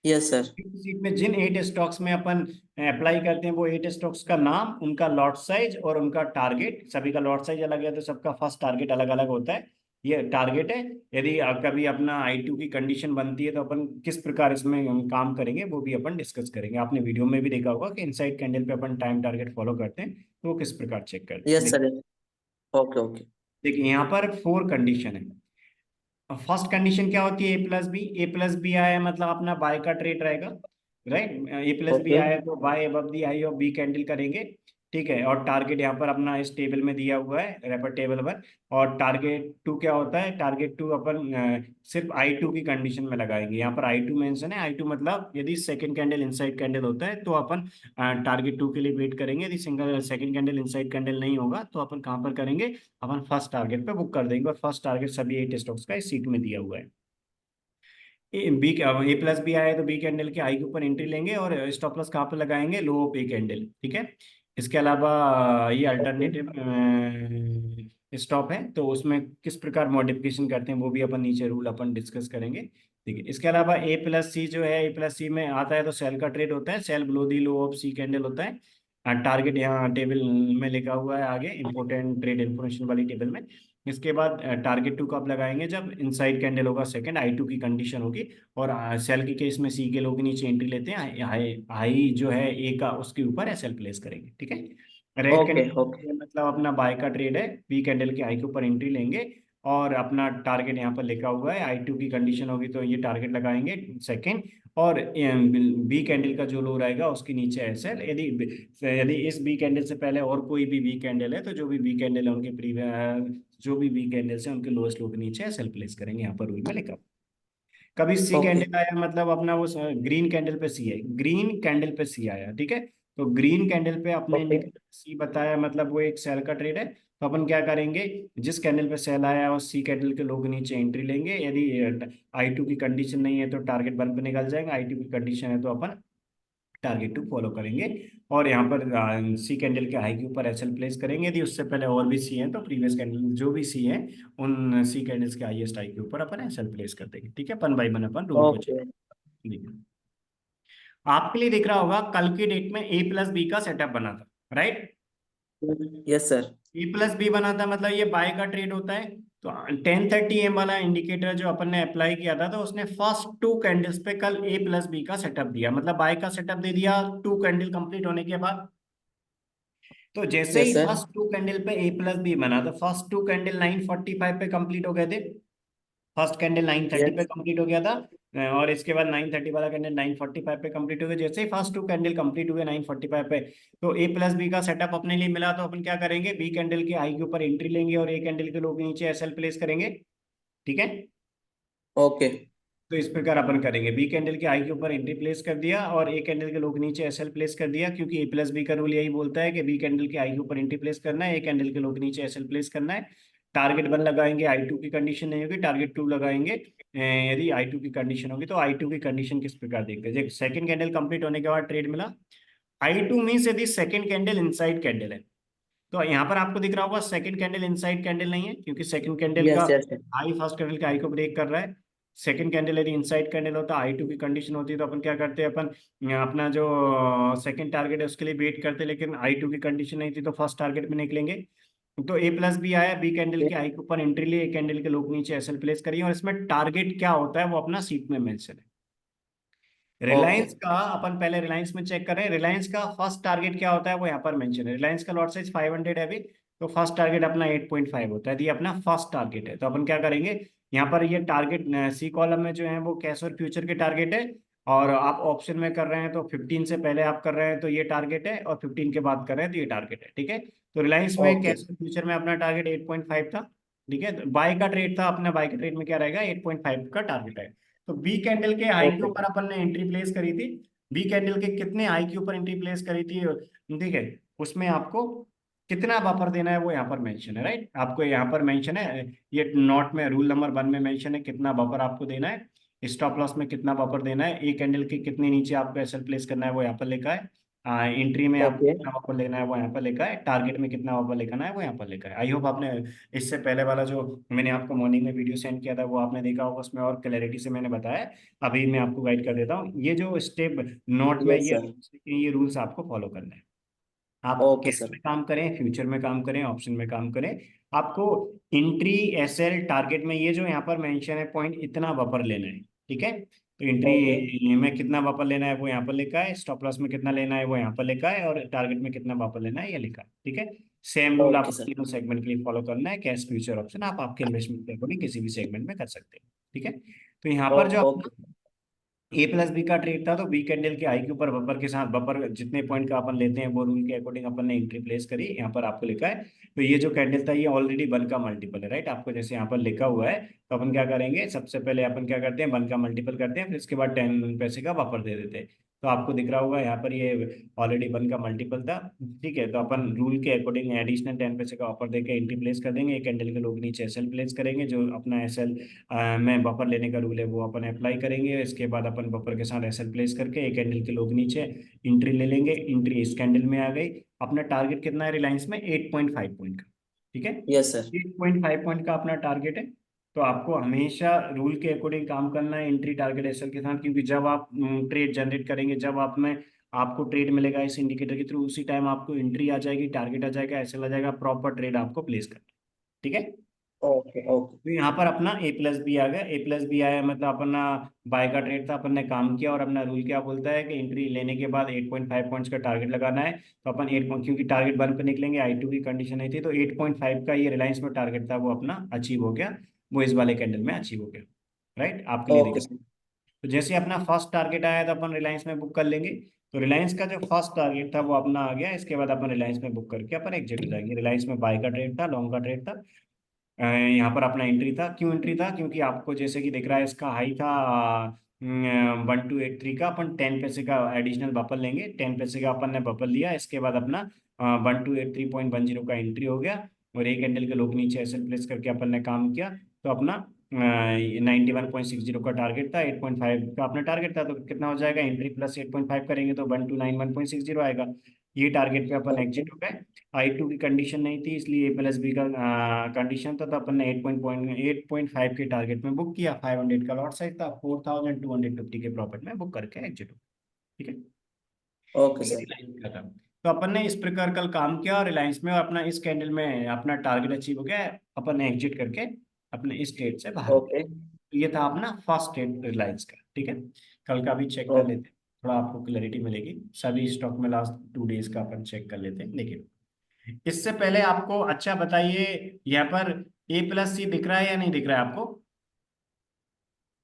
Yes sir. Sheet में जिन 8 स्टॉक्स में अपन अप्लाई करते हैं वो 8 स्टॉक्स का नाम, उनका लॉट साइज और उनका टारगेट, सभी का लॉट साइज अलग है तो सबका फर्स्ट टारगेट अलग अलग होता है। ये टारगेट है। यदि कभी अपना I2 की कंडीशन बनती है तो अपन किस प्रकार इसमें हम काम करेंगे वो भी अपन डिस्कस करेंगे। आपने वीडियो में भी देखा होगा कि इनसाइड कैंडल पे अपन टाइम टारगेट फॉलो करते हैं, तो वो किस प्रकार चेक करते हैं। Yes sir. ओके ओके देखिए यहाँ पर 4 कंडीशन है। फर्स्ट कंडीशन क्या होती है, A+B आया मतलब अपना बाय का ट्रेड रहेगा, राइट। A+B ओके आया तो buy above the high of B candle करेंगे। ठीक है। और टारगेट यहाँ पर अपना इस टेबल में दिया हुआ है, रेपर टेबल पर। और टारगेट टू क्या होता है, टारगेट टू अपन सिर्फ I2 की कंडीशन में लगाएंगे। यहाँ पर I2 मेंशन है। I2 मतलब यदि सेकंड कैंडल इनसाइड कैंडल होता है तो अपन टारगेट टू के लिए वेट करेंगे। यदि single second candle inside candle नहीं होगा तो अपन कहाँ पर करेंगे, अपन फर्स्ट टारगेट पे बुक कर देंगे। और फर्स्ट टारगेट सभी 8 स्टॉक्स का इस सीट में दिया हुआ है। A+B आया तो बी कैंडल के आई के ऊपर एंट्री लेंगे और स्टॉप लॉस कहाँ पर लगाएंगे, लो ऑफ ए कैंडल। ठीक है। इसके अलावा ये ओके अल्टरनेटिव स्टॉप है, तो उसमें किस प्रकार मॉडिफिकेशन करते हैं वो भी अपन नीचे रूल अपन डिस्कस करेंगे। ठीक है। इसके अलावा A+C जो है, A+C में आता है तो सेल का ट्रेड होता है, sell below the low of C candle होता है। टारगेट यहाँ टेबल में लिखा हुआ है आगे, इंपोर्टेंट ट्रेड इंफॉर्मेशन वाली टेबल में। इसके बाद टारगेट टू कब लगाएंगे, जब इनसाइड कैंडल होगा, सेकंड I2 की कंडीशन होगी। और सेल के केस में सी के लोग नीचे एंट्री लेते हैं, हाई हाई जो है ए का उसके ऊपर एसएल प्लेस करेंगे। ठीक है। रेड ओके ओके कैंडल मतलब अपना बाय का ट्रेड है, बी कैंडल के हाई के ऊपर एंट्री लेंगे। और अपना टारगेट यहाँ पर लिखा हुआ है, I2 की कंडीशन होगी तो ये टारगेट लगाएंगे सेकंड। और बी कैंडल का जो लो रहेगा उसके नीचे एसएल। यदि यदि इस बी कैंडल से पहले और कोई भी बी कैंडल है तो जो भी बी कैंडल है उनके प्रीवियस जो भी बी कैंडल्स हैं उनके लोएस्ट लो के नीचे एसएल प्लेस करेंगे, यहाँ पर रूल में लिखा। कभी सी ओके कैंडल आया मतलब अपना वो ग्रीन कैंडल पे सी है, ग्रीन कैंडल पे सी आया। ठीक है। तो ग्रीन कैंडल पे अपने ओके इंडिकेटर सी बताया मतलब वो एक सेल का ट्रेड है। तो अपन क्या करेंगे, जिस कैंडल पे सेल आया है उस सी कैंडल के लोग नीचे एंट्री लेंगे। यदि I2 की कंडीशन नहीं है तो टारगेट वन पे निकल जाएगा, I2 की कंडीशन है तो अपन टारगेट टू फॉलो करेंगे। और यहाँ पर सी कैंडल के हाई के ऊपर एसएल प्लेस करेंगे। यदि उससे पहले और भी सी है तो प्रीवियस कैंडल जो भी सी है उन सी कैंडल्स के हाईएस्ट हाई के ऊपर अपन एसएल प्लेस कर देंगे। ठीक है। One by one upon rule को चेक। ओके आपके लिए दिख रहा होगा कल की डेट में A+B का सेटअप बना था, राइट। Yes sir. A+B बना था मतलब ये बाय का ट्रेड होता है। तो 10:30 AM वाला इंडिकेटर जो अपन ने अप्लाई किया था तो उसने फर्स्ट 2 कैंडल्स पे कल A+B का सेटअप दिया, मतलब बाय का सेटअप दे दिया 2 कैंडल कंप्लीट होने के बाद। तो जैसे ही यस सर। फर्स्ट 2 कैंडल पे A+B बना तो फर्स्ट 2 कैंडल 9:45 पे कंप्लीट हो गए थे। फर्स्ट कैंडल 9:30 पे यस। कंप्लीट हो गया था। और इसके बाद 9:30 वाला कैंडल 9:45 पे कंप्लीट हो गया। जैसे ही फर्स्ट 2 कैंडल कंप्लीट हुए 9:45 पे, तो A+B का सेटअप अपने लिए मिला तो अपन क्या करेंगे, बी कैंडल के हाई के ऊपर एंट्री लेंगे और ए कैंडल के लो के नीचे एसएल प्लेस करेंगे। ठीक है। ओके तो इस प्रकार अपन करेंगे, बी कैंडल के हाई के ऊपर एंट्री प्लेस कर दिया और ए कैंडल के लो के नीचे एसएल प्लेस कर दिया, क्योंकि A+B का रूल यही बोलता है कि बी कैंडल के हाई के ऊपर एंट्री प्लेस करना है, ए कैंडल के लो के नीचे एसएल प्लेस करना है। टारगेट 1 लगाएंगे, I2 की कंडीशन नहीं होगी, टारगेट 2 लगाएंगे, यदि I2 की कंडीशन होगी। तो I2 की कंडीशन किस प्रकार देखते हैं। सेकंड कैंडल कंप्लीट होने के बाद ट्रेड मिला, I2 मीन्स यदि सेकंड कैंडल इनसाइड कैंडल है। तो यहाँ पर आपको दिख रहा होगा सेकंड कैंडल इनसाइड कैंडल नहीं है, क्योंकि सेकंड कैंडल का yes yes high first candle के हाई को ब्रेक कर रहा है। सेकंड कैंडल यदि इनसाइड कैंडल होता है, I2 की कंडीशन होती है, तो अपन क्या करते हैं, अपन अपना जो सेकंड टारगेट है उसके लिए वेट करते, लेकिन I2 की कंडीशन नहीं थी तो फर्स्ट टारगेट में निकलेंगे। तो A प्लस बी आया, बी कैंडल के हाई के ऊपर एंट्री लिए, ए कैंडल के लोग नीचे एसएल प्लेस करिए, और इसमें टारगेट क्या होता है वो अपना सीट में मेंशन है। ओके रिलायंस का अपन पहले रिलायंस में चेक करें, रिलायंस का फर्स्ट टारगेट क्या होता है वो यहाँ पर मेंशन है। रिलायंस का लॉट साइज 500 है अभी, तो फर्स्ट टारगेट अपना 8.5 होता है, तो ये अपना फर्स्ट टारगेट है। तो अपन क्या करेंगे, यहाँ पर ये टारगेट सी कॉलम में जो है वो कैश और फ्यूचर के टारगेट है, और आप ऑप्शन में कर रहे हैं तो 15 से पहले आप कर रहे हैं तो ये टारगेट है, और 15 के बाद कर रहे हैं तो ये टारगेट है, ठीक है। तो रिलायंस में ओके कैश और फ्यूचर में अपना टारगेट 8.5 था, ठीक है। बाय का ट्रेड था, अपना बाय का ट्रेड में क्या रहेगा, 8.5 का टारगेट है। तो बी कैंडल के हाई के ओके ऊपर अपन ने एंट्री प्लेस करी थी, बी कैंडल के कितने हाई के ऊपर एंट्री प्लेस करी थी, ठीक है, उसमें आपको कितना बफर देना है वो यहाँ पर मेंशन है, राइट। आपको यहाँ पर मेंशन है, ये नोट में रूल नंबर 1 में मेंशन है कितना बफर आपको देना है, स्टॉप लॉस में कितना बफर देना है, ए कैंडल के कितने नीचे आपको एसएल प्लेस करना है वो यहाँ पर लिखा है, एंट्री में आपको ओके कितना बफर लेना है वो यहाँ पर लिखा है, टारगेट में कितना बफर लिखना है वो यहाँ पर लिखा है। आई होप आपने इससे पहले वाला जो मैंने आपको मॉर्निंग में वीडियो सेंड किया था वो आपने देखा होगा, उसमें और क्लैरिटी से मैंने बताया। अभी मैं आपको गाइड कर देता हूँ, ये जो स्टेप नोट में यस सर ये रूल्स आपको फॉलो करने हैं। आप ओके कैश सर में काम करें, फ्यूचर में काम करें, ऑप्शन में काम करें, आपको इंट्री एसएल टारगेट में ये जो यहाँ पर मेंशन है पॉइंट, इतना बफर लेना है, ठीक है। तो ओके इंट्री में कितना बफर लेना है वो यहाँ पर लिखा है, स्टॉप लॉस में कितना लेना है वो यहाँ पर लिखा है, और टारगेट में कितना बफर लेना है ये लिखा है, ठीक है। सेम रूल ओके आपको सर तीनों सेगमेंट के लिए फॉलो करना है, कैश फ्यूचर ऑप्शन आप आपके इन्वेस्टमेंट के अकॉर्डिंग किसी भी सेगमेंट में कर सकते हैं, ठीक है। तो यहाँ पर जो ओके ए प्लस बी का ट्रेड था, तो बी कैंडल के आई के ऊपर बफर के साथ, बफर जितने पॉइंट का अपन लेते हैं वो रूल के अकॉर्डिंग अपन ने एंट्री प्लेस करी, यहाँ पर आपको लिखा है। तो ये जो कैंडल था ये ऑलरेडी 1 का मल्टीपल है, राइट। आपको जैसे यहाँ पर लिखा हुआ है, तो अपन क्या करेंगे, सबसे पहले अपन क्या करते हैं, 1 का मल्टीपल करते हैं, फिर इसके बाद 10 पैसे का बफर दे देते हैं। तो आपको दिख रहा होगा यहाँ पर ये ऑलरेडी 1 का मल्टीपल था, ठीक है। तो अपन रूल के अकॉर्डिंग एडिशनल 10 पैसे का ऑफर देकर एंट्री प्लेस कर देंगे, एक कैंडल के लोग नीचे एसएल प्लेस करेंगे, जो अपना एसएल में बफर लेने का रूल है वो अपन अप्लाई करेंगे। इसके बाद अपन बफर के साथ एसएल प्लेस करके एक कैंडल के लोग नीचे एंट्री ले लेंगे, एंट्री इस कैंडल में आ गई। अपना टारगेट कितना है रिलायंस में, 8.5 पॉइंट का, ठीक है। यस सर 8.5 पॉइंट का अपना टारगेट है। तो आपको हमेशा रूल के अकॉर्डिंग काम करना है, एंट्री टारगेट एसएल के साथ, क्योंकि जब आप ट्रेड जनरेट करेंगे, जब आप में आपको ट्रेड मिलेगा इस इंडिकेटर के थ्रू, उसी टाइम आपको एंट्री आ जाएगी, टारगेट आ जाएगा, एसएल आ जाएगा, प्रॉपर ट्रेड आपको प्लेस करना है, ठीक है। ओके ओके तो यहाँ पर अपना ए प्लस बी आ गया, ए प्लस बी आया मतलब अपना बाय का ट्रेड था, अपन ने काम किया, और अपना रूल क्या बोलता है कि एंट्री लेने के बाद 8.5 पॉइंट्स का टारगेट लगाना है। तो अपन 8 पॉइंट, क्योंकि टारगेट 1 पे निकलेंगे, I2 की कंडीशन नहीं थी, तो 8.5 का ये रिलायंस में टारगेट था वो अपना अचीव हो गया, वो इस वाले कैंडल में अचीव हो गया, राइट। आपके लिए ओके दिखा। सर तो जैसे अपना फर्स्ट टारगेट आया तो अपन रिलायंस में बुक कर लेंगे। तो रिलायंस का जो फर्स्ट टारगेट था वो अपना आ गया, इसके बाद अपन रिलायंस में बुक करके अपन एग्जिट हो जाएंगे। रिलायंस में बाय का ट्रेड था, लॉन्ग का ट्रेड था, यहाँ पर अपना एंट्री था। क्यों एंट्री था, क्योंकि आपको जैसे कि दिख रहा है इसका हाई था 1283 का, अपन 10 पैसे का एडिशनल बफर लेंगे, 10 पैसे का अपन ने बफर लिया, इसके बाद अपना 1283.10 का एंट्री हो गया, और एक कैंडल के लोग नीचे एसएल प्लेस करके अपन ने काम किया। तो अपना 91.60 का टारगेट था, 8.5 का अपना टारगेट था, तो कितना हो जाएगा, एंट्री प्लस 8.5 करेंगे तो 1291.60 आएगा। ये टारगेट पे अपन ओके एग्जिट हो गए। I2 की कंडीशन नहीं थी, इसलिए ए प्लस बी का कंडीशन था, तो अपन ने 8.5 के टारगेट में बुक किया, 500 का लॉट साइज था, 4250 के प्रॉफिट में बुक करके एग्जिट हो, ठीक है। ओके ये सर रिलायंस का था। तो अपन ने इस प्रकार कल काम किया रिलायंस में, और अपना इस कैंडल में अपना टारगेट अचीव हो गया, अपन ने एग्जिट करके अपने इस ट्रेड से बाहर हो गए। ओके तो ये था अपना फर्स्ट ट्रेड रिलायंस का, ठीक है। कल का भी चेक कर ओके लेते हैं, थोड़ा आपको क्लैरिटी मिलेगी। सभी स्टॉक में लास्ट 2 डेज का अपन चेक कर लेते हैं, लेकिन इससे पहले आपको अच्छा बताइए, यहाँ पर ए प्लस सी दिख रहा है या नहीं दिख रहा है आपको।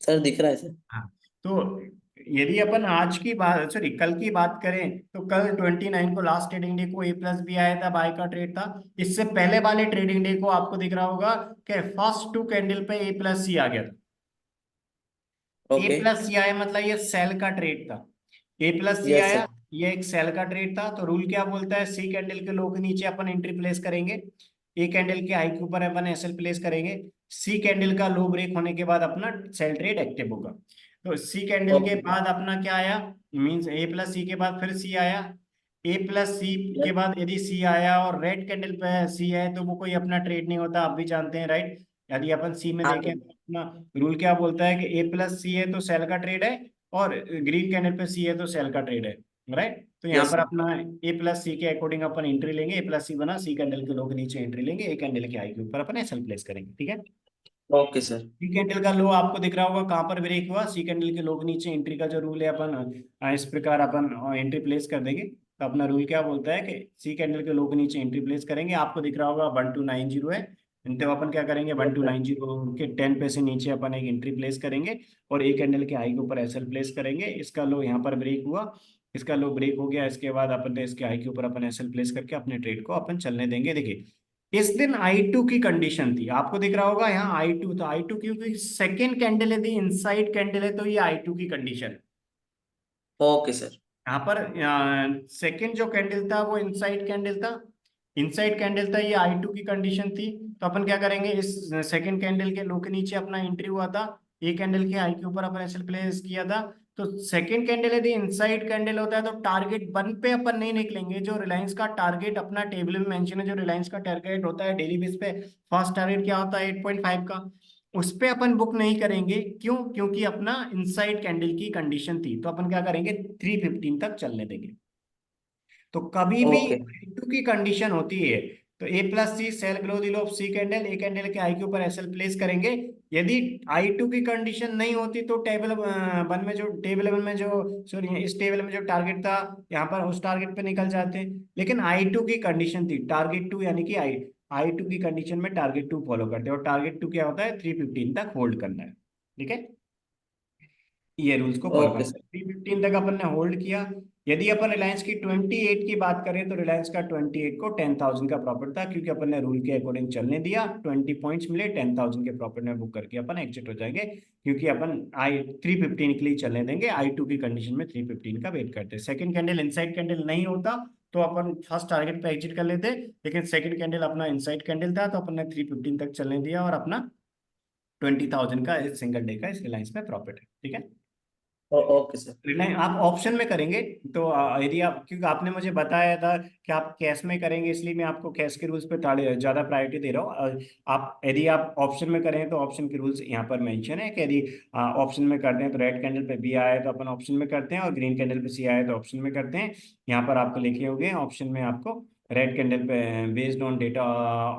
सर दिख रहा है सर हाँ। तो यदि अपन आज की बात, सॉरी कल की बात करें, तो कल 29 को लास्ट ट्रेडिंग डे को ए प्लस बी आया था, बाय का ट्रेड था। इससे पहले वाले ट्रेडिंग डे को आपको दिख रहा होगा कि फर्स्ट 2 कैंडल पे ए प्लस सी आ गया था। ए ओके प्लस सी आया मतलब ये सेल का ट्रेड था। ए प्लस सी यस आया, सर ये एक सेल का ट्रेड था। तो रूल क्या बोलता है, सी कैंडल के लो के नीचे अपन एंट्री प्लेस करेंगे, ए कैंडल के हाई के ऊपर अपन एसएल प्लेस करेंगे, सी कैंडल का लो ब्रेक होने के बाद अपना सेल ट्रेड एक्टिव होगा। तो सी कैंडल के ओके। बाद अपना क्या आया, मींस ए प्लस सी के बाद फिर सी आया, ए प्लस सी के यस। बाद यदि सी आया और रेड कैंडल पे सी है तो वो कोई अपना ट्रेड नहीं होता, आप भी जानते हैं राइट। यदि अपन सी में हाँ देखें सर। तो अपना रूल क्या बोलता है कि ए प्लस सी है तो सेल का ट्रेड है, और ग्रीन कैंडल पे सी है तो सेल का ट्रेड है, राइट। तो यहाँ यस पर सर। अपना ए प्लस सी के अकॉर्डिंग अपन एंट्री लेंगे, ए प्लस सी बना, सी कैंडल के लो के नीचे एंट्री लेंगे, ए कैंडल के हाई के ऊपर अपन एसएल प्लेस करेंगे, ठीक है। Okay sir. सी कैंडल का लो आपको दिख रहा होगा कहाँ पर ब्रेक हुआ, सी कैंडल के लो के नीचे एंट्री का जो रूल है अपन इस प्रकार अपन एंट्री प्लेस कर देंगे। तो अपना रूल क्या बोलता है कि सी कैंडल के लो के नीचे एंट्री प्लेस करेंगे, आपको दिख रहा होगा 1290 है, तो अपन क्या करेंगे one yes two sir. Nine zero के 10 पैसे नीचे अपन एक एंट्री प्लेस करेंगे, और ए कैंडल के हाई के ऊपर एसएल प्लेस करेंगे। इसका लो यहाँ पर ब्रेक हुआ, इसका लो ब्रेक हो गया, इसके बाद अपन ने इसके हाई के ऊपर अपन एसएल प्लेस करके अपने ट्रेड को अपन चलने देंगे। देखिए इस दिन आई टू की कंडीशन थी, आपको दिख रहा होगा यहाँ आई टू, तो आई टू क्योंकि सेकेंड कैंडल यदि इनसाइड कैंडल है तो ये आई टू की कंडीशन। Okay sir. यहाँ पर सेकेंड जो कैंडल था वो इनसाइड कैंडल था, इनसाइड कैंडल था, ये आई टू की कंडीशन थी। तो अपन क्या करेंगे, इस सेकेंड कैंडल के लो के नीचे अपना एंट्री हुआ था, ए कैंडल के हाई के ऊपर अपन एसएल प्लेस किया था। तो सेकेंड कैंडल यदि इनसाइड कैंडल होता है तो टारगेट वन पे अपन नहीं निकलेंगे, जो रिलायंस का टारगेट अपना टेबल में मेंशन है, जो रिलायंस का टारगेट होता है डेली बेस पे, फर्स्ट टारगेट क्या होता है 8.5 का, उस पे अपन बुक नहीं करेंगे। क्यों? क्योंकि अपना इनसाइड कैंडल की कंडीशन थी, तो अपन क्या करेंगे 315 तक चलने देंगे। तो कभी भी ओके। टू की कंडीशन होती है तो A plus C sell below the low of C candle, A candle के आई के ऊपर एसएल प्लेस करेंगे। यदि आई टू की कंडीशन नहीं होती तो टेबल वन में जो टेबल वन में जो सॉरी इस टेबल में जो टारगेट था यहाँ पर उस टारगेट पे निकल जाते हैं। लेकिन आई टू की कंडीशन थी टारगेट टू, यानी कि आई आई टू की कंडीशन में टारगेट टू फॉलो करते हैं, और टारगेट टू क्या होता है 315 तक होल्ड करना है, ठीक है। ये रूल्स को फॉलो ओके करना सर। है, 315 तक अपन ने होल्ड किया। यदि अपन रिलायंस की 28 की बात करें तो रिलायंस का 28 को 10,000 का प्रॉफिट था, क्योंकि अपन ने रूल के अकॉर्डिंग चलने दिया, 20 पॉइंट्स मिले, 10,000 के प्रॉफिट में बुक करके अपन एग्जिट हो जाएंगे, क्योंकि अपन आई 315 के लिए चलने देंगे, आई टू की कंडीशन में 315 का वेट करते हैं। सेकंड कैंडल इनसाइड कैंडल नहीं होता तो अपन फर्स्ट टारगेट पे एग्जिट कर लेते, लेकिन सेकंड कैंडल अपना इनसाइड कैंडल था तो अपन ने 315 तक चलने दिया, और अपना 20,000 का सिंगल डे का इस रिलायंस में प्रॉफिट है, ठीक है। Okay sir. रिलायंस आप ऑप्शन में करेंगे तो यदि आप, क्योंकि आपने मुझे बताया था कि आप कैश में करेंगे, इसलिए मैं आपको कैश के रूल्स पे ज्यादा प्रायोरिटी दे रहा हूँ। आप यदि आप ऑप्शन में करें तो ऑप्शन के रूल्स यहाँ पर मेंशन है कि यदि ऑप्शन में करते हैं तो रेड कैंडल पे बी आया है तो अपन ऑप्शन में करते हैं, और ग्रीन कैंडल पे सी आया है तो ऑप्शन में करते हैं। यहाँ पर आपको लिखे होंगे ऑप्शन में आपको रेड कैंडल पे based on data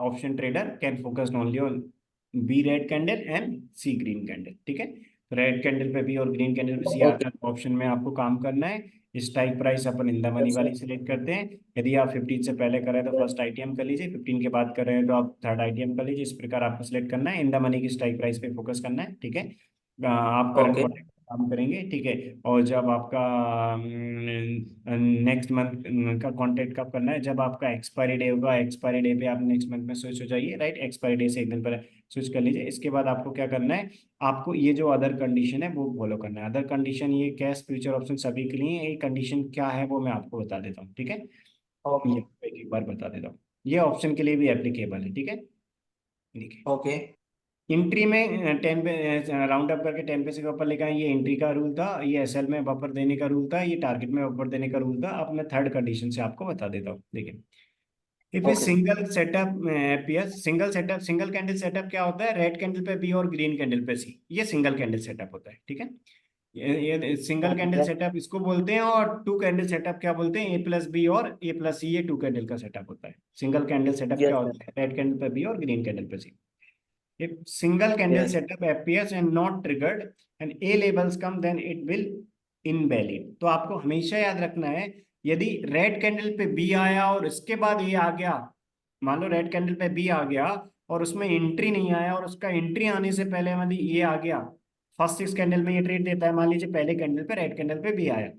option trader can focus only on B red candle and C green candle, ठीक है। रेड कैंडल पे भी और ग्रीन कैंडल पे सी ओके। आता है, ऑप्शन में आपको काम करना है। Strike price upon in the money yes वाली सर। सिलेक्ट करते हैं। यदि आप 15 से पहले कर रहे हैं तो फर्स्ट आईटीएम कर लीजिए, 15 के बाद कर रहे हैं तो आप थर्ड आईटीएम कर लीजिए, इस प्रकार आपको सिलेक्ट करना है, इन द मनी की स्ट्राइक प्राइस पे फोकस करना है, ठीक है। आप करंट ओके। कॉन्ट्रैक्ट काम करेंगे, ठीक है। और जब आपका नेक्स्ट मंथ का कॉन्ट्रैक्ट कब करना है, जब आपका एक्सपायरी डे होगा, एक्सपायरी डे पे आप नेक्स्ट मंथ में स्विच हो जाइए, राइट, एक्सपायरी डे से एक दिन पहले स्विच कर लीजिए। इसके बाद आपको क्या करना है, आपको ये जो अदर कंडीशन है वो फॉलो करना है। अदर कंडीशन ये कैश फ्यूचर ऑप्शन सभी के लिए, ये कंडीशन क्या है वो मैं आपको बता देता हूँ, ठीक है। ये ओके। एक बार बता देता हूँ, ये ऑप्शन के लिए भी एप्लीकेबल है, ठीक है। देखिए ओके। एंट्री में 10 पे राउंड अप करके 10 पैसे के ऊपर लिखा है, ये एंट्री का रूल था, ये एसएल में बफर देने का रूल था, ये टारगेट में बफर देने का रूल था। अब मैं थर्ड कंडीशन से आपको बता देता हूँ, देखिए if A okay sir. Single setup PS single setup, single candle setup क्या होता है, रेड कैंडल पे बी और ग्रीन कैंडल पे सी, ये सिंगल कैंडल सेटअप होता है, ठीक है। ये सिंगल कैंडल ओके। सेटअप इसको बोलते हैं, और टू कैंडल सेटअप क्या बोलते हैं, ए प्लस बी और ए प्लस सी, ये टू कैंडल का सेटअप होता है। सिंगल कैंडल सेटअप क्या यस होता सर। है, रेड कैंडल पे बी और ग्रीन कैंडल पे सी। If single candle yes. setup appears and not triggered and A labels come, then it will invalid। तो आपको हमेशा याद रखना है, यदि रेड कैंडल पे बी आया और इसके बाद ये आ गया, मान लो रेड कैंडल पे बी आ गया और उसमें एंट्री नहीं आया, और उसका एंट्री आने से पहले यदि ये आ गया, फर्स्ट 6 कैंडल में ये ट्रेड देता है, मान लीजिए पहले कैंडल पे रेड कैंडल पे बी आया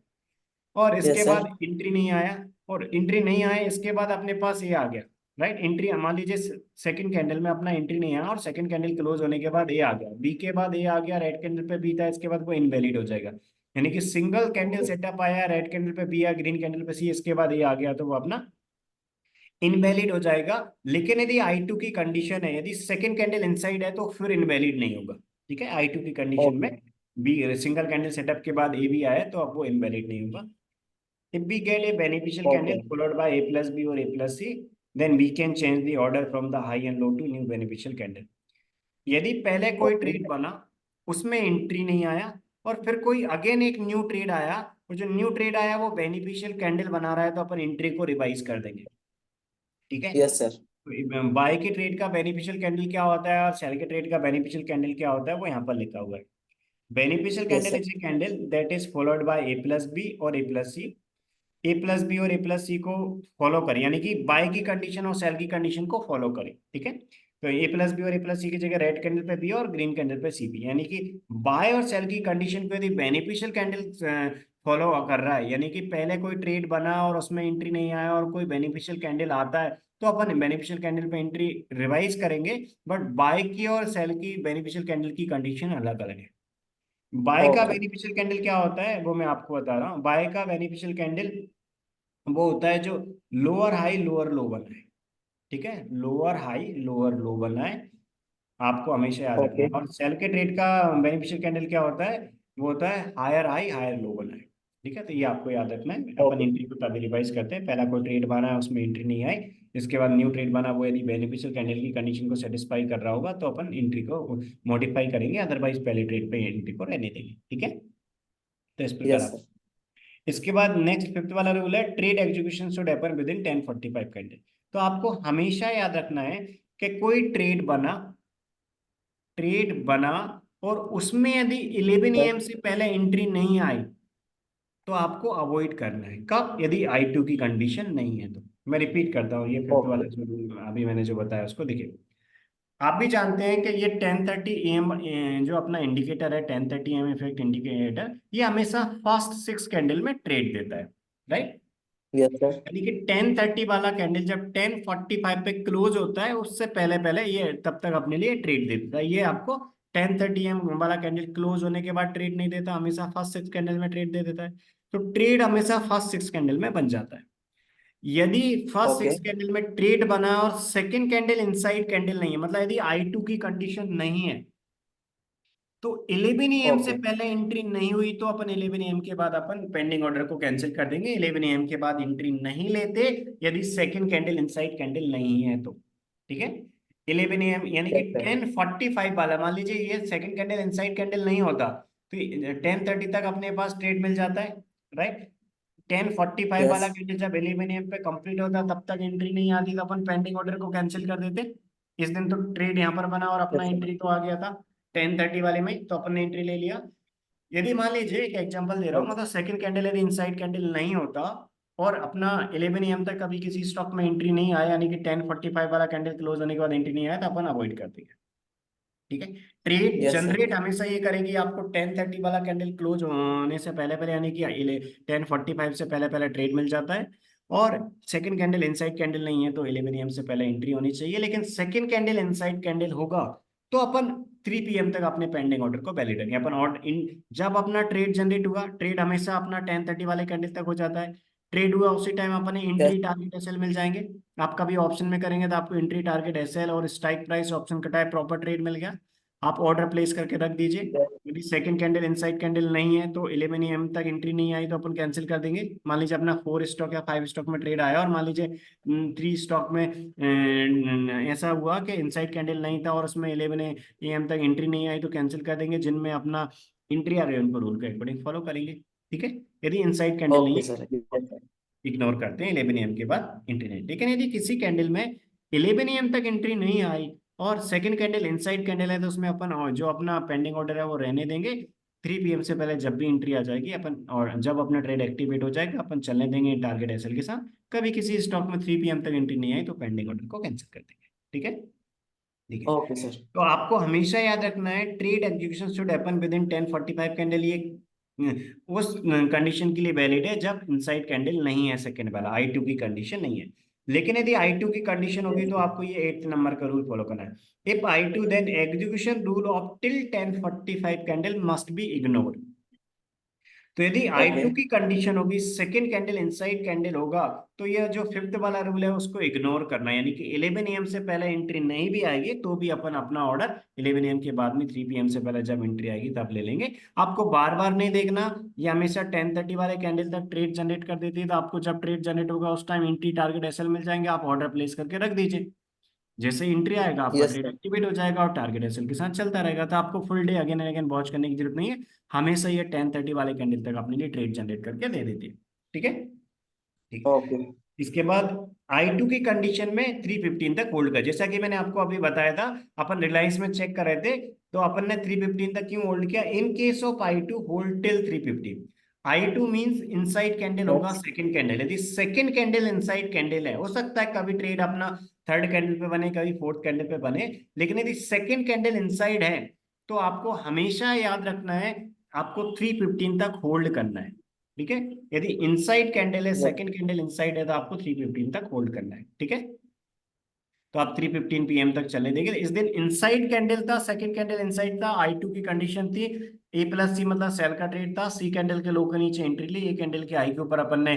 और इसके यस बाद सर। एंट्री नहीं आया, और एंट्री नहीं आया इसके बाद अपने पास ये आ गया, राइट। एंट्री मान लीजिए सेकंड कैंडल में अपना एंट्री नहीं आया और सेकंड कैंडल क्लोज होने के बाद ये आ गया, बी के बाद ये आ गया, रेड कैंडल पे बी था, इसके बाद वो इनवैलिड हो जाएगा। यानी कि सिंगल कैंडल सेटअप आया, रेड कैंडल पे बी या ग्रीन कैंडल पे सी, इसके बाद ये आ गया तो वो अपना इनवैलिड हो जाएगा। लेकिन यदि I2 की कंडीशन है, यदि सेकंड कैंडल इनसाइड है तो फिर इनवैलिड नहीं होगा। ठीक है, I2 की कंडीशन में okay B single candle setup के बाद ए भी आया तो अब वो इनवैलिड नहीं होगा। If we get a beneficial okay candle followed by A plus B or A plus C, then we can change the order from the high and low to new beneficial candle. यदि पहले कोई okay trade बना, उसमें entry नहीं आया, और फिर कोई अगेन एक न्यू ट्रेड आया, और जो न्यू ट्रेड आया वो बेनिफिशियल कैंडल बना रहा है, तो अपन एंट्री को रिवाइज कर देंगे। ठीक है, यस सर बाय के ट्रेड का बेनिफिशियल कैंडल क्या होता है और सेल के ट्रेड का बेनिफिशियल कैंडल क्या होता है वो यहाँ पर लिखा हुआ है। Beneficial yes candle sir is a candle that is followed by A plus B और A plus C. A plus B और ए प्लस सी को फॉलो करें, यानी कि बाय की कंडीशन और सेल की कंडीशन को फॉलो करें। ठीक है, तो ए प्लस बी और ए प्लस सी की जगह रेड कैंडल पे बी और ग्रीन कैंडल पे सी बी, यानी कि बाय और सेल की कंडीशन पे यदि बेनिफिशियल कैंडल फॉलो कर रहा है, यानी कि पहले कोई ट्रेड बना और उसमें एंट्री नहीं आया और कोई बेनिफिशियल कैंडल आता है, तो अपन बेनिफिशियल कैंडल पे एंट्री रिवाइज करेंगे। बट बाय की और सेल की बेनिफिशियल कैंडल की कंडीशन अलग अलग है। बाय का ओके बेनिफिशियल कैंडल क्या होता है वो मैं आपको बता रहा हूँ। बाय का बेनिफिशियल कैंडल वो होता है जो लोअर हाई लोअर लो बनाए। ठीक है, लोअर हाई लोअर लो बनाए, आपको हमेशा याद रखना ओके है। और सेल के ट्रेड का बेनिफिशियल कैंडल क्या होता है, वो होता है हायर हाई हायर लो बनाए। ठीक है, तो ये आपको याद रखना है। अपन ओके एंट्री को तभी रिवाइज करते हैं, पहला कोई ट्रेड बना है उसमें एंट्री नहीं आई, इसके बाद न्यू ट्रेड बना, वो यदि बेनिफिशियल कैंडल की कंडीशन को सेटिस्फाई कर रहा होगा तो अपन एंट्री को मॉडिफाई करेंगे, अदरवाइज पहले ट्रेड पे एंट्री को रहने देंगे। ठीक है, तो इस प्रकार यस आप। सर इसके बाद नेक्स्ट फिफ्थ वाला रूल है, trade execution should happen with in 10:45 candle. तो आपको हमेशा याद रखना है कि कोई ट्रेड बना और उसमें यदि 11 सर एम से पहले एंट्री नहीं आई तो आपको अवॉइड करना है। कब? यदि I2 की कंडीशन नहीं है तो। मैं रिपीट करता हूँ, ये फिफ्थ ओके वाला जो रूल अभी मैंने जो बताया उसको देखिए। आप भी जानते हैं कि ये 10:30 AM जो अपना इंडिकेटर है, 10:30 AM इफेक्ट इंडिकेटर, ये हमेशा फर्स्ट 6 कैंडल में ट्रेड देता है, राइट। यस सर यानी कि 10:30 वाला कैंडल जब 10:45 पे क्लोज होता है, उससे पहले पहले ये तब तक अपने लिए ट्रेड देता है। ये आपको 10:30 AM वाला कैंडल क्लोज होने के बाद ट्रेड नहीं देता, हमेशा फर्स्ट 6 कैंडल में ट्रेड दे देता है। तो ट्रेड हमेशा फर्स्ट 6 कैंडल में बन जाता है। यदि फर्स्ट ओके 6 कैंडल में ट्रेड बना और सेकंड कैंडल इनसाइड कैंडल नहीं है, मतलब यदि I2 की कंडीशन नहीं है, तो 11 AM से ओके पहले एंट्री नहीं हुई तो अपन 11 AM के बाद अपन पेंडिंग ऑर्डर को कैंसिल कर देंगे। 11 AM के बाद एंट्री नहीं लेते यदि सेकंड कैंडल इनसाइड कैंडल नहीं है तो। ठीक है, 11 AM यानी कि यस सर 10:45 वाला, मान लीजिए ये सेकंड कैंडल इनसाइड कैंडल नहीं होता तो 10:30 तक अपने पास ट्रेड मिल जाता है, राइट। 10:45 यस वाला कैंडल जब 11 AM पे कंप्लीट होता तब तक एंट्री नहीं आती तो अपन पेंडिंग ऑर्डर को कैंसिल कर देते। इस दिन तो ट्रेड यहाँ पर बना और अपना यस सर एंट्री तो आ गया था 10:30 वाले में, तो अपन ने एंट्री ले लिया। यदि मान लीजिए एक एग्जांपल दे रहा हूँ, ओके मतलब सेकंड कैंडल यदि इनसाइड कैंडल नहीं होता और अपना 11 AM तक कभी किसी स्टॉक में एंट्री नहीं आया, यानी कि 10:45 वाला कैंडल क्लोज होने के बाद एंट्री नहीं आया, तो अपन अवॉइड कर देंगे। ठीक है, ट्रेड यस सर जनरेट हमेशा ये करेगी आपको 10:30 वाला कैंडल क्लोज होने से पहले पहले, यानी कि 10:45 से पहले पहले ट्रेड मिल जाता है। और सेकंड कैंडल इनसाइड कैंडल नहीं है तो 11 AM से पहले एंट्री होनी चाहिए, लेकिन सेकंड कैंडल इनसाइड कैंडल होगा तो अपन 3 PM तक अपने पेंडिंग ऑर्डर को वैलिड रखेंगे। अपन और इन जब अपना ट्रेड जनरेट हुआ, ट्रेड हमेशा अपना 10:30 वाले कैंडल तक हो जाता है। ट्रेड हुआ उसी टाइम अपने यस एंट्री टारगेट एसएल मिल जाएंगे। आप कभी ऑप्शन में करेंगे तो आपको एंट्री टारगेट एसएल और स्ट्राइक प्राइस ऑप्शन कटा है, प्रॉपर ट्रेड मिल गया, आप ऑर्डर प्लेस करके रख दीजिए। यदि सेकंड कैंडल इनसाइड कैंडल नहीं है तो 11 AM तक एंट्री नहीं आई तो अपन कैंसिल कर देंगे। मान लीजिए अपना 4 स्टॉक या 5 स्टॉक में ट्रेड आया और मान लीजिए 3 स्टॉक में ऐसा हुआ कि इनसाइड कैंडल नहीं था और उसमें 11 AM तक एंट्री नहीं आई तो कैंसिल कर देंगे। जिनमें अपना एंट्री आ गई उनको रूल के अकॉर्डिंग फॉलो करेंगे। ठीक है, यदि इनसाइड कैंडल नहीं ओके है सर यस सर इग्नोर करते हैं, 11 AM के बाद एंट्री नहीं। लेकिन यदि किसी कैंडल में 11 AM तक एंट्री नहीं आई और सेकंड कैंडल इनसाइड कैंडल है तो उसमें अपन और जो अपना पेंडिंग ऑर्डर है वो रहने देंगे। 3 PM से पहले जब भी एंट्री आ जाएगी अपन, और जब अपना ट्रेड एक्टिवेट हो जाएगा अपन चलने देंगे टारगेट एसएल के साथ। कभी किसी स्टॉक में 3 PM तक एंट्री नहीं आई तो पेंडिंग ऑर्डर को कैंसिल कर देंगे। ठीक है, ठीक है। ओके सर तो आपको हमेशा याद रखना है trade execution should happen with in 10:45 candle. ये उस कंडीशन के लिए वैलिड है जब इनसाइड कैंडल नहीं है सेकंड वाला, I2 की कंडीशन नहीं है। लेकिन यदि I2 की कंडीशन होगी तो आपको ये 8th नंबर का रूल फॉलो करना है। If I2 then execution rule of till 10:45 candle must be ignored. तो यदि ओके I2 की कंडीशन होगी, सेकंड कैंडल इनसाइड कैंडल होगा, तो यह जो फिफ्थ वाला रूल है उसको इग्नोर करना है, यानी कि 11 AM से पहले एंट्री नहीं भी आएगी तो भी अपन अपना ऑर्डर 11 AM के बाद में 3 PM से पहले जब एंट्री आएगी तब ले लेंगे। आपको बार बार नहीं देखना, ये हमेशा 10:30 वाले कैंडल तक ट्रेड जनरेट कर देती है, तो आपको जब ट्रेड जनरेट होगा उस टाइम एंट्री टारगेट एसएल मिल जाएंगे, आप ऑर्डर प्लेस करके रख दीजिए। जैसे एंट्री आएगा आपका यस ट्रेड सर एक्टिवेट हो जाएगा और टारगेट एसएल के साथ चलता रहेगा, तो आपको full day again and again watch करने की जरूरत नहीं है, हमेशा ये 10:30 वाले कैंडल तक अपने लिए ट्रेड जनरेट करके दे देती है। ठीक है, ठीक। ओके इसके बाद I2 की कंडीशन में 315 तक होल्ड कर, जैसा कि मैंने आपको अभी बताया था, अपन रिलायंस में चेक कर रहे थे, तो अपन ने 315 तक क्यों होल्ड किया, in case of I2 hold till 315। I2 means inside candle होगा यस सेकंड कैंडल, यदि सेकंड कैंडल इनसाइड कैंडल है, हो सकता है कभी ट्रेड अपना थर्ड कैंडल पे बने, कभी फोर्थ कैंडल पे बने, लेकिन यदि सेकंड कैंडल इनसाइड है तो आपको हमेशा याद रखना है, आपको 315 तक होल्ड करना है। ठीक है, यदि इनसाइड कैंडल है, यस सेकंड कैंडल इनसाइड है, तो आपको 315 तक होल्ड करना है। ठीक है, तो आप 3:15 PM तक चले, देखिए इस दिन इनसाइड कैंडल था, सेकंड कैंडल इनसाइड था, I2 की कंडीशन थी A+C, मतलब सेल का ट्रेड था, सी कैंडल के लो के नीचे एंट्री ली, ए कैंडल के हाई के ऊपर अपन ने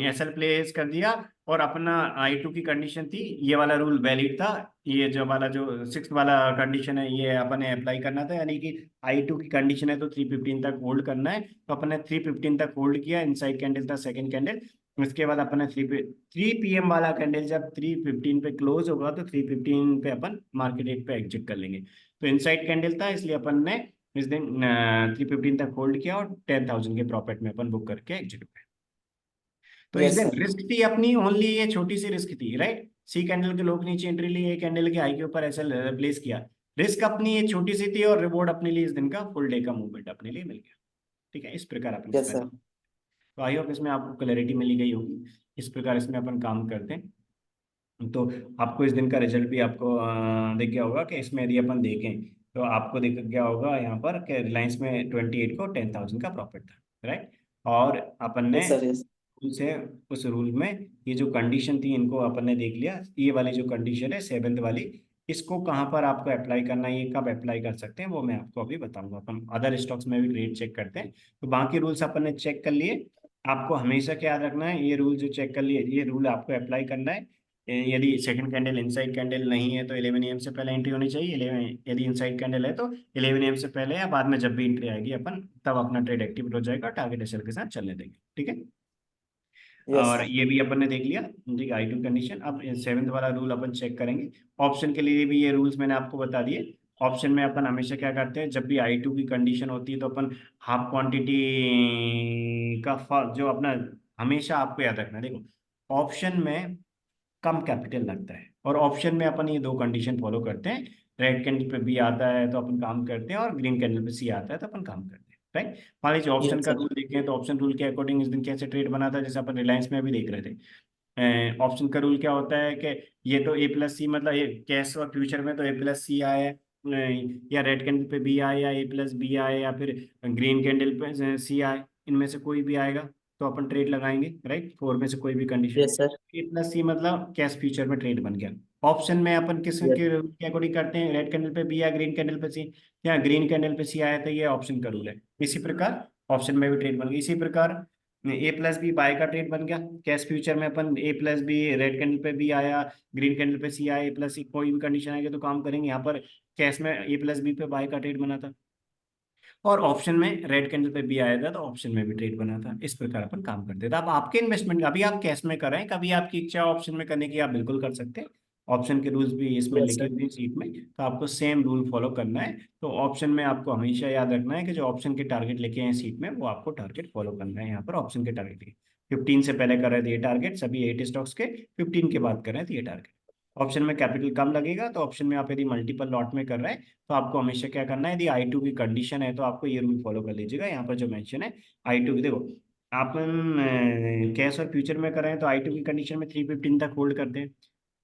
एसएल प्लेस कर दिया, और अपना I2 की कंडीशन थी, ये वाला रूल वैलिड था, ये जो वाला जो सिक्स वाला कंडीशन है ये अपन ने अप्लाई करना था, यानी कि I2 की कंडीशन है तो 3:15 तक होल्ड करना है, तो अपन ने 3:15 तक होल्ड किया, इनसाइड कैंडल था सेकंड कैंडल। उसके बाद अपन ने 3 PM वाला कैंडल जब 3:15 पे क्लोज होगा तो 3:15 पे अपन मार्केट रेट पे एग्जिट कर लेंगे। तो इनसाइड कैंडल था इसलिए अपन ने इस दिन 3:15 तक होल्ड किया और 10,000 के प्रॉफिट में अपन बुक करके एग्जिट हुए। तो इस यस दिन सर रिस्क थी अपनी ओनली, ये छोटी सी रिस्क थी, राइट, सी कैंडल के लोग नीचे एंट्री ली, ए कैंडल के हाई के ऊपर ऐसे प्लेस किया, रिस्क अपनी ये छोटी सी थी और रिवॉर्ड अपने लिए इस दिन का फुल डे का मूवमेंट अपने लिए मिल गया। ठीक है, इस प्रकार अपन यस इसमें सर काम, तो आई होप इसमें आपको क्लैरिटी मिली गई होगी, इस प्रकार इसमें अपन काम करते हैं। तो आपको इस दिन का रिजल्ट भी आपको दिख गया होगा कि इसमें यदि अपन देखें तो आपको दिख गया होगा यहाँ पर कि रिलायंस में 28 को 10,000 का प्रॉफिट था, राइट। और अपन ने यस सर यस उनसे उस रूल में ये जो कंडीशन थी इनको अपन ने देख लिया, ये वाली जो कंडीशन है सेवेंथ वाली, इसको कहाँ पर आपको अप्लाई करना है, ये कब अप्लाई कर सकते हैं वो मैं आपको अभी बताऊंगा। अपन अदर स्टॉक्स में भी रेट चेक करते हैं, तो बाकी रूल्स अपन ने चेक कर लिए। आपको हमेशा क्या याद रखना है, ये रूल जो चेक कर लिए ये रूल आपको अप्लाई करना है। यदि सेकंड कैंडल इनसाइड कैंडल नहीं है तो 11 AM से पहले एंट्री होनी चाहिए, 11 यदि इनसाइड कैंडल है तो 11 AM से पहले या बाद में जब भी एंट्री आएगी अपन तब अपना ट्रेड एक्टिवेट हो जाएगा, टारगेट एसएल के साथ चलने देंगे। ठीक है, यस और सर ये भी अपन ने देख लिया, ठीक है, I2 कंडीशन। अब सेवेंथ वाला रूल अपन चेक करेंगे। ऑप्शन के लिए भी ये रूल्स मैंने आपको बता दिए। ऑप्शन में अपन हमेशा क्या करते हैं, जब भी I2 की कंडीशन होती है तो अपन हाफ क्वांटिटी का जो अपना, हमेशा आपको याद रखना है, देखो ऑप्शन में कम कैपिटल लगता है, और ऑप्शन में अपन ये दो कंडीशन फॉलो करते हैं, रेड कैंडल पे बी आता है तो अपन काम करते हैं और ग्रीन कैंडल पे सी आता है तो अपन काम करते हैं, राइट। मान लीजिए ऑप्शन यस का सर रूल देखें तो ऑप्शन रूल के अकॉर्डिंग इस दिन कैसे ट्रेड बना था, जैसे अपन रिलायंस में भी देख रहे थे। ऑप्शन का रूल क्या होता है कि ये तो A+C, मतलब ये कैश और फ्यूचर में तो A+C आया है, या रेड कैंडल पे बी आए या A+B आए या फिर ग्रीन कैंडल पे सी आए, इनमें से कोई भी आएगा तो अपन ट्रेड लगाएंगे, राइट, फोर में से कोई भी कंडीशन। यस सर A+C मतलब कैश फ्यूचर में ट्रेड बन गया। ऑप्शन में अपन किस यस के अकॉर्डिंग करते हैं, रेड कैंडल पे बी या ग्रीन कैंडल पे सी, या ग्रीन कैंडल पे सी आया था, ये ऑप्शन का रूल है। इसी प्रकार ऑप्शन में भी ट्रेड बन गया, इसी प्रकार A+B बाय का ट्रेड बन गया, कैश फ्यूचर में अपन A+B रेड कैंडल पे भी आया, ग्रीन कैंडल पे सी आया, A+C कोई भी कंडीशन आएगी तो काम करेंगे, यहाँ पर कैश में A+B पे बाय का ट्रेड बना था, और ऑप्शन में रेड कैंडल पे भी आया था तो ऑप्शन में भी ट्रेड बना था। इस प्रकार अपन काम करते थे। अब आपके इन्वेस्टमेंट अभी आप कैश में करें, कभी आपकी इच्छा ऑप्शन में करने की आप बिल्कुल कर सकते हैं, ऑप्शन के रूल्स भी इसमें यस लिखे सर हुए हैं सीट में, तो आपको सेम रूल फॉलो करना है। तो ऑप्शन में आपको हमेशा याद रखना है कि जो ऑप्शन के टारगेट लिखे हैं सीट में वो आपको टारगेट फॉलो करना है। यहाँ पर ऑप्शन के टारगेट 15 से पहले कर रहे थे ये टारगेट सभी 8 स्टॉक्स के, 15 के बाद कर रहे थे ये टारगेट। ऑप्शन में कैपिटल कम लगेगा, तो ऑप्शन में आप यदि मल्टीपल लॉट में कर रहे हैं तो आपको हमेशा क्या करना है, यदि I2 की कंडीशन है तो आपको ये रूल फॉलो कर लीजिएगा, यहाँ पर जो मेंशन है I2 की, देखो अपन कैश और फ्यूचर में कर रहे हैं तो I2 की कंडीशन में 3:15 तक होल्ड करते हैं,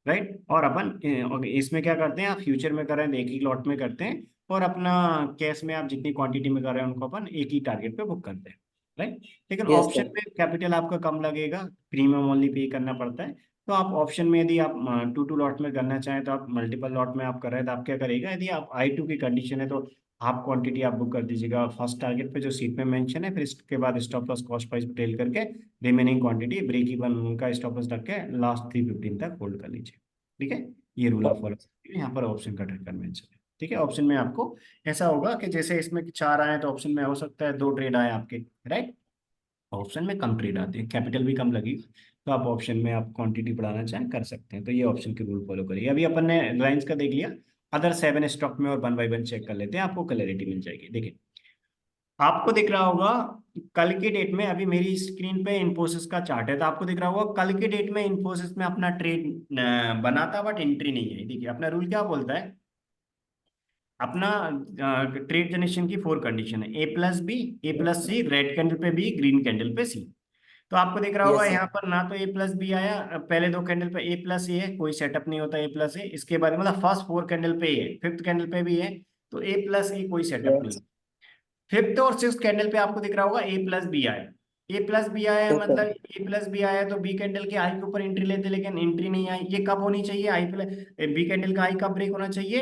राइट। और अपन इसमें क्या करते हैं, आप फ्यूचर में कर रहे हैं तो एक ही लॉट में करते हैं, और अपना कैश में आप जितनी क्वांटिटी में कर रहे हैं उनको अपन एक ही टारगेट पे बुक करते हैं, राइट। लेकिन यस ऑप्शन सर में कैपिटल आपका कम लगेगा, प्रीमियम ओनली पे करना पड़ता है, तो आप ऑप्शन में यदि आप 2 लॉट में करना चाहें तो आप मल्टीपल लॉट में आप कर रहे हैं तो आप क्या करेगा, यदि आप I2 की कंडीशन है तो हाफ क्वांटिटी आप बुक कर दीजिएगा फर्स्ट टारगेट पे जो सीट में मेंशन है, फिर इसके बाद स्टॉप लॉस कॉस्ट प्राइस पे टेल करके रिमेनिंग क्वांटिटी ब्रेक इवन का स्टॉप लॉस रख के लास्ट 315 तक होल्ड कर लीजिए। ठीक है, ये रूल आप फॉलो करिए। यहाँ पर ऑप्शन का ट्रेड कन्वेंशन है। ठीक है, ऑप्शन में आपको ऐसा होगा कि जैसे इसमें 4 आए तो ऑप्शन में हो सकता है 2 ट्रेड आए आपके, राइट। ऑप्शन में कम ट्रेड आते हैं, कैपिटल भी कम लगेगी, तो आप ऑप्शन में आप क्वांटिटी बढ़ाना चाहें कर सकते हैं। तो ये ऑप्शन के रूल फॉलो करिए। अभी अपन ने रिलायंस का देख लिया, अदर 7 स्टॉक में और 1 बाय 1 चेक कर लेते हैं, आपको क्लैरिटी मिल जाएगी। देखिए, आपको दिख रहा होगा कल के डेट में, अभी मेरी स्क्रीन पे इन्फोसिस का चार्ट है, तो आपको दिख रहा होगा कल के डेट में इन्फोसिस में अपना ट्रेड बना था बट एंट्री नहीं है। देखिए, अपना रूल क्या बोलता है, अपना ट्रेड जनरेशन की 4 कंडीशन है, ए प्लस बी, ए प्लस सी, रेड कैंडल पे बी, ग्रीन कैंडल पे सी। तो आपको दिख रहा होगा यस सर। यहाँ पर ना तो ए प्लस बी आया, पहले 2 कैंडल पे ए प्लस ए है, कोई सेटअप नहीं होता ए प्लस ए। इसके बाद मतलब फर्स्ट 4 कैंडल पे ए है, फिफ्थ कैंडल पे भी है, तो ए प्लस ए कोई सेटअप नहीं। यस। फिफ्थ और सिक्स कैंडल पे आपको दिख रहा होगा ए प्लस बी आया। ए प्लस बी आया है, यस मतलब सर। ए प्लस बी आया तो बी कैंडल के आई के ऊपर एंट्री लेते, लेकिन एंट्री नहीं आई। ये कब होनी चाहिए, आई प्लस बी कैंडल का आई कब ब्रेक होना चाहिए,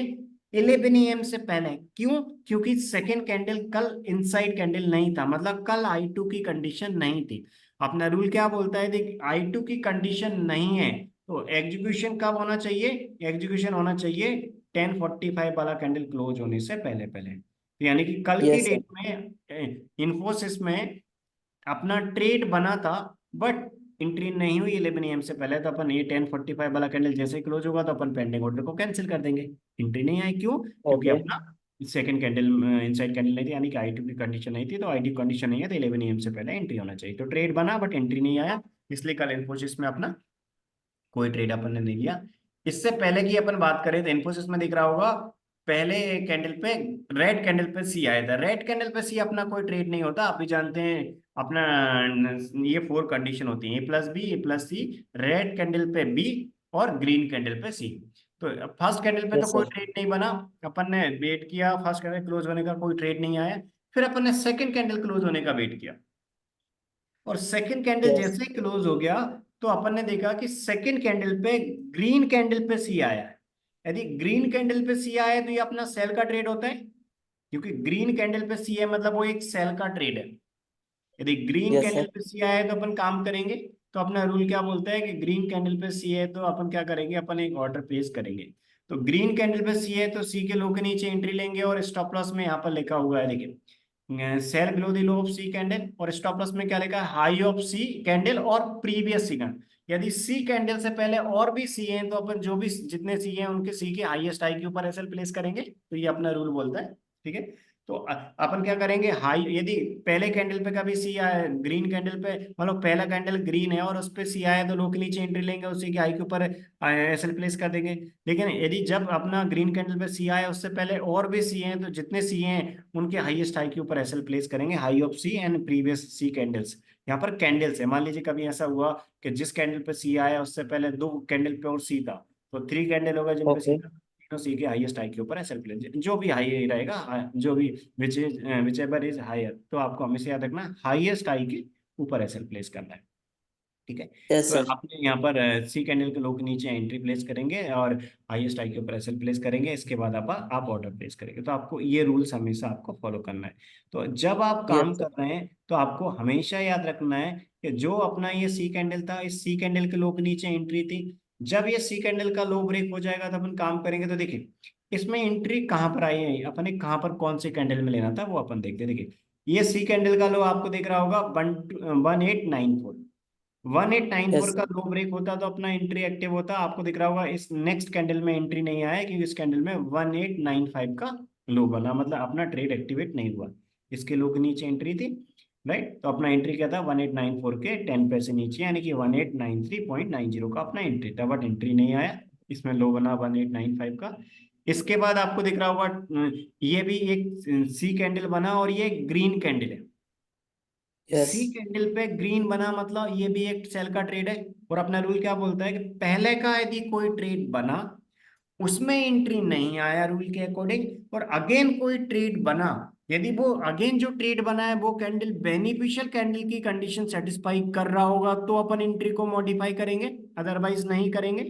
11 AM से पहले। क्यों, क्योंकि सेकेंड कैंडल कल इनसाइड कैंडल नहीं था, मतलब कल I2 की कंडीशन नहीं थी। अपना रूल क्या बोलता है, देख I2 की कंडीशन नहीं है तो एग्जीक्यूशन कब होना चाहिए, एग्जीक्यूशन होना चाहिए 10:45 वाला कैंडल क्लोज होने से पहले पहले। तो यानी कि कल की यस सर। डेट में इन्फोसिस में अपना ट्रेड बना था बट एंट्री नहीं हुई 11 AM से पहले, तो अपन ये 10:45 वाला कैंडल जैसे ही क्लोज होगा तो अपन पेंडिंग ऑर्डर को कैंसिल कर देंगे। एंट्री नहीं आई, क्यों, क्योंकि ओके। अपना सेकंड कैंडल इनसाइड कैंडल नहीं थी, यानी कि I2 की कंडीशन नहीं थी, तो आई कंडीशन नहीं है तो 11 AM से पहले एंट्री होना चाहिए। तो ट्रेड बना बट एंट्री नहीं आया, इसलिए कल इन्फोसिस में अपना कोई ट्रेड अपन ने नहीं लिया। इससे पहले की अपन बात करें तो इन्फोसिस में दिख रहा होगा पहले कैंडल पे रेड कैंडल पे सी आया था, रेड कैंडल पे सी अपना कोई ट्रेड नहीं होता, आप भी जानते हैं। अपना ये 4 कंडीशन होती है, ए प्लस बी, ए प्लस सी, रेड कैंडल पे बी और ग्रीन कैंडल पे सी। तो फर्स्ट कैंडल पे तो यस कोई सर। ट्रेड नहीं बना, अपन ने वेट किया, फर्स्ट कैंडल क्लोज होने का कोई ट्रेड नहीं आया। फिर अपन ने सेकंड कैंडल क्लोज होने का वेट किया, और सेकंड कैंडल यस। जैसे ही क्लोज हो गया तो अपन ने देखा कि सेकंड कैंडल पे ग्रीन कैंडल पे सी आया है। यदि ग्रीन कैंडल पे सी आया है तो ये अपना सेल का ट्रेड होता है, क्योंकि ग्रीन कैंडल पे सी है मतलब वो एक सेल का ट्रेड है। यदि ग्रीन यस कैंडल सर। पे सी आया है तो अपन काम करेंगे। तो अपना रूल क्या बोलता है कि ग्रीन कैंडल पे सी है तो अपन क्या करेंगे, अपन एक ऑर्डर प्लेस करेंगे। तो ग्रीन कैंडल पे सी है तो सी के लो के नीचे एंट्री लेंगे, और स्टॉप लॉस में यहाँ पर लिखा हुआ है, देखिए sell below the low of C candle, और स्टॉप लॉस में क्या लिखा है, हाई ऑफ सी कैंडल और प्रीवियस सी कैंडल। यदि सी कैंडल से पहले और भी सी हैं तो अपन जो भी जितने सी हैं उनके सी के हाईएस्ट हाई के ऊपर एसएल प्लेस करेंगे। तो ये अपना रूल बोलता है। ठीक है, तो अपन क्या करेंगे, हाई यदि पहले कैंडल पे कभी सी आया, ग्रीन कैंडल पे, मतलब पहला कैंडल ग्रीन है और उस पे सी आया तो लो के नीचे एंट्री लेंगे, उसी के हाई के ऊपर एसएल प्लेस कर देंगे। लेकिन यदि जब अपना ग्रीन कैंडल पे सी आया उससे पहले और भी सी हैं तो जितने सी हैं उनके हाईएस्ट हाई के ऊपर एसएल प्लेस करेंगे, high of C and previous C candles. यहाँ पर कैंडल्स है, मान लीजिए कभी ऐसा हुआ कि जिस कैंडल पे सी आया उससे पहले 2 कैंडल पे और सी था, तो 3 कैंडल होगा जिन पे सी ओके। था, तीनों सी के हाईएस्ट हाई के ऊपर एसएल प्लेस, जो भी हाई रहेगा, जो भी विच एवर इज हायर, तो आपको हमेशा याद रखना हाईएस्ट हाई के ऊपर एसएल प्लेस करना है। ठीक है, यस तो सर। आपने यहाँ पर सी कैंडल के लो के नीचे एंट्री प्लेस करेंगे और हाईएस्ट हाई के ऊपर एसएल प्लेस करेंगे, इसके बाद आप ऑर्डर प्लेस करेंगे। तो आपको ये रूल्स हमेशा आपको फॉलो करना है। तो जब आप काम यस सर। कर रहे हैं तो आपको हमेशा याद रखना है कि जो अपना ये सी कैंडल था, इस सी कैंडल के लो के नीचे एंट्री थी। जब ये सी कैंडल का लो ब्रेक हो जाएगा तो अपन काम करेंगे। तो देखिए, इसमें एंट्री कहाँ पर आई है, अपन ने कहाँ पर कौन से कैंडल में लेना था वो अपन देखते हैं। देखिए, ये सी कैंडल का लो आपको दिख रहा होगा 1894, 1894 यस का सर। लो ब्रेक होता तो अपना एंट्री एक्टिव होता, आपको दिख रहा होगा इस नेक्स्ट कैंडल में एंट्री नहीं आया क्योंकि इस कैंडल में 1895 का लो बना, मतलब अपना ट्रेड एक्टिवेट नहीं हुआ, इसके लो के नीचे एंट्री थी, राइट। तो अपना एंट्री क्या था, 1894 के 10 पैसे नीचे, यानी कि 1893.90 का अपना एंट्री था, बट एंट्री नहीं आया, इसमें लो बना 1895 का। इसके बाद आपको दिख रहा होगा ये भी एक सी कैंडल बना और ये ग्रीन कैंडल है। यस। सी कैंडल पे ग्रीन बना मतलब ये भी एक सेल का ट्रेड है। और अपना रूल क्या बोलता है कि पहले का यदि कोई ट्रेड बना उसमें एंट्री नहीं आया रूल के अकॉर्डिंग, और अगेन कोई ट्रेड बना, यदि वो अगेन जो ट्रेड बना है वो कैंडल बेनिफिशियल कैंडल की कंडीशन सेटिस्फाई कर रहा होगा तो अपन एंट्री को मॉडिफाई करेंगे, अदरवाइज नहीं करेंगे।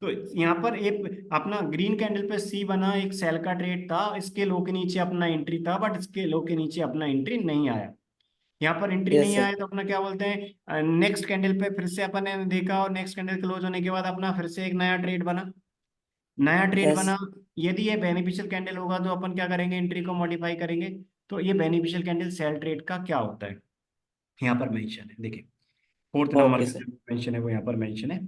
तो यहाँ पर एक अपना ग्रीन कैंडल पे सी बना, एक सेल का ट्रेड था, इसके लो के नीचे अपना एंट्री था, बट इसके लो के नीचे अपना एंट्री नहीं आया। यहाँ पर एंट्री यस नहीं सर। आया तो अपना क्या बोलते हैं, नेक्स्ट कैंडल पे फिर से अपन ने देखा, और नेक्स्ट कैंडल क्लोज होने के बाद अपना फिर से एक नया ट्रेड बना, नया ट्रेड यस। बना। यदि ये बेनिफिशियल कैंडल होगा तो अपन क्या करेंगे, एंट्री को मॉडिफाई करेंगे। तो ये बेनिफिशियल कैंडल सेल ट्रेड का क्या होता है, यहाँ पर मेंशन है, देखिए फोर्थ नंबर ओके का सर। जो मेंशन है वो यहाँ पर मेंशन है।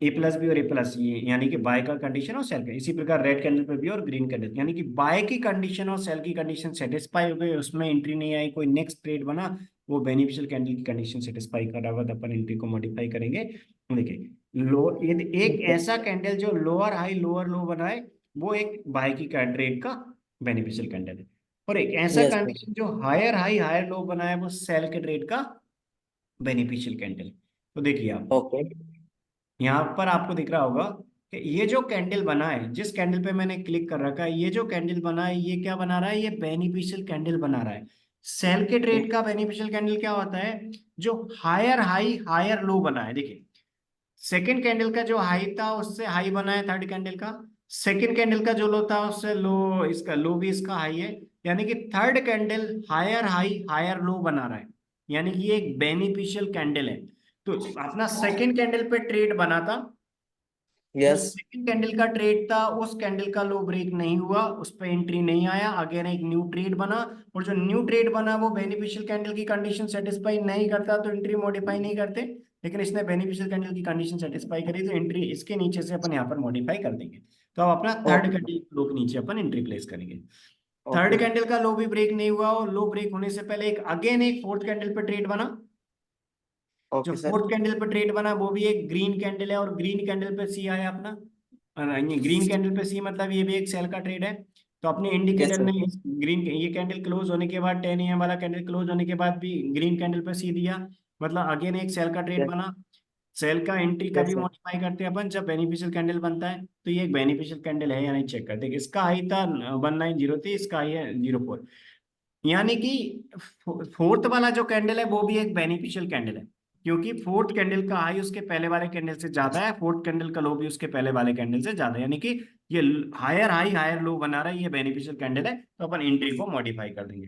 ए प्लस बी और ए प्लस सी, यानी कि बाय का कंडीशन और सेल का। इसी प्रकार रेड कैंडल पे भी और ग्रीन कैंडल, यानी कि बाय की कंडीशन और सेल की कंडीशन सेटिस्फाई हो गई, उसमें एंट्री नहीं आई, कोई नेक्स्ट ट्रेड बना, वो बेनिफिशियल कैंडल की कंडीशन सेटिस्फाई कर रहा होगा तो अपन एंट्री को मॉडिफाई करेंगे। देखिए लो, यदि एक ऐसा कैंडल जो लोअर हाई लोअर लो बनाए, वो एक बाय की ट्रेड का बेनिफिशियल कैंडल है। और एक ऐसा यस सर। कंडीशन जो हायर हाई हायर लो बनाए, वो सेल के ट्रेड का बेनिफिशियल कैंडल। तो देखिए आप ओके। यहाँ पर आपको दिख रहा होगा कि ये जो कैंडल बना है, जिस कैंडल पे मैंने क्लिक कर रखा है, ये जो कैंडल बना है, ये क्या बना रहा है, ये बेनिफिशियल कैंडल बना रहा है। सेल के ट्रेड का बेनिफिशियल कैंडल क्या होता है, जो हायर हाई हायर लो बना है। देखिए सेकंड कैंडल का जो हाई था उससे हाई बना है थर्ड कैंडल का, सेकंड कैंडल का जो लो था उससे लो, इसका लो भी इसका हाई है, यानी कि third candle higher high higher low बना रहा है, यानी कि ये एक बेनिफिशियल कैंडल है। तो अपना सेकंड कैंडल पे ट्रेड बना था, जो यस। सेकंड कैंडल का ट्रेड था उस कैंडल का लो ब्रेक नहीं हुआ, उस पर एंट्री नहीं आया, अगेन एक न्यू ट्रेड बना, और जो न्यू ट्रेड बना वो बेनिफिशियल कैंडल की कंडीशन सेटिस्फाई नहीं करता तो एंट्री मॉडिफाई नहीं करते, लेकिन इसने बेनिफिशियल कैंडल की कंडीशन सेटिस्फाई करी तो एंट्री इसके नीचे से अपन यहाँ पर मॉडिफाई कर देंगे। तो अब अपना थर्ड ओके। कैंडल लो के नीचे अपन एंट्री प्लेस करेंगे। Third okay. कैंडल का लो भी ब्रेक नहीं हुआ, और लो ब्रेक होने से पहले एक अगेन एक फोर्थ कैंडल पे ट्रेड बना, जो ओके सर। फोर्थ कैंडल पे ट्रेड बना वो भी एक ग्रीन कैंडल है, और ग्रीन कैंडल पे सी आया अपना, ये ग्रीन कैंडल पे सी मतलब ये भी एक सेल का ट्रेड है। तो अपने यस इंडिकेटर सर। ने ग्रीन, ये कैंडल क्लोज होने के बाद 10 AM वाला कैंडल क्लोज होने के बाद भी ग्रीन कैंडल पे सी दिया, मतलब अगेन एक सेल का ट्रेड यस। बना। सेल का एंट्री यस कभी सर। मॉडिफाई करते हैं अपन जब बेनिफिशियल कैंडल बनता है, तो ये एक बेनिफिशियल कैंडल है या नहीं चेक करते। इसका हाई था 1903, इसका हाई है 04, यानी कि फोर्थ वाला जो कैंडल है वो भी एक बेनिफिशियल कैंडल है, क्योंकि फोर्थ कैंडल का हाई उसके पहले वाले कैंडल से ज्यादा है, फोर्थ कैंडल का लो भी उसके पहले वाले कैंडल से ज्यादा है, यानी कि ये हायर हाई हायर लो बना रहा है, ये बेनिफिशियल कैंडल है, तो अपन एंट्री को मॉडिफाई कर देंगे।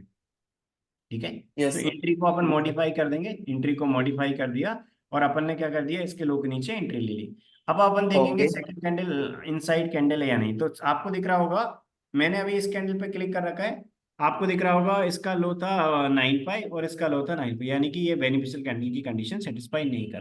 ठीक है, तो यस सर। एंट्री को अपन मॉडिफाई कर देंगे, एंट्री को मॉडिफाई कर दिया, और अपन ने क्या कर दिया, इसके लो के नीचे एंट्री ले ली। अब अपन देखेंगे okay. Second candle inside candle है या नहीं। तो आपको दिख रहा होगा, मैंने अभी इस कैंडल पे क्लिक कर रखा है, आपको दिख रहा होगा इसका लो था 95 और इसका लो था 95, यानी कि ये बेनिफिशियल कैंडल की कंडीशन सेटिस्फाई नहीं कर।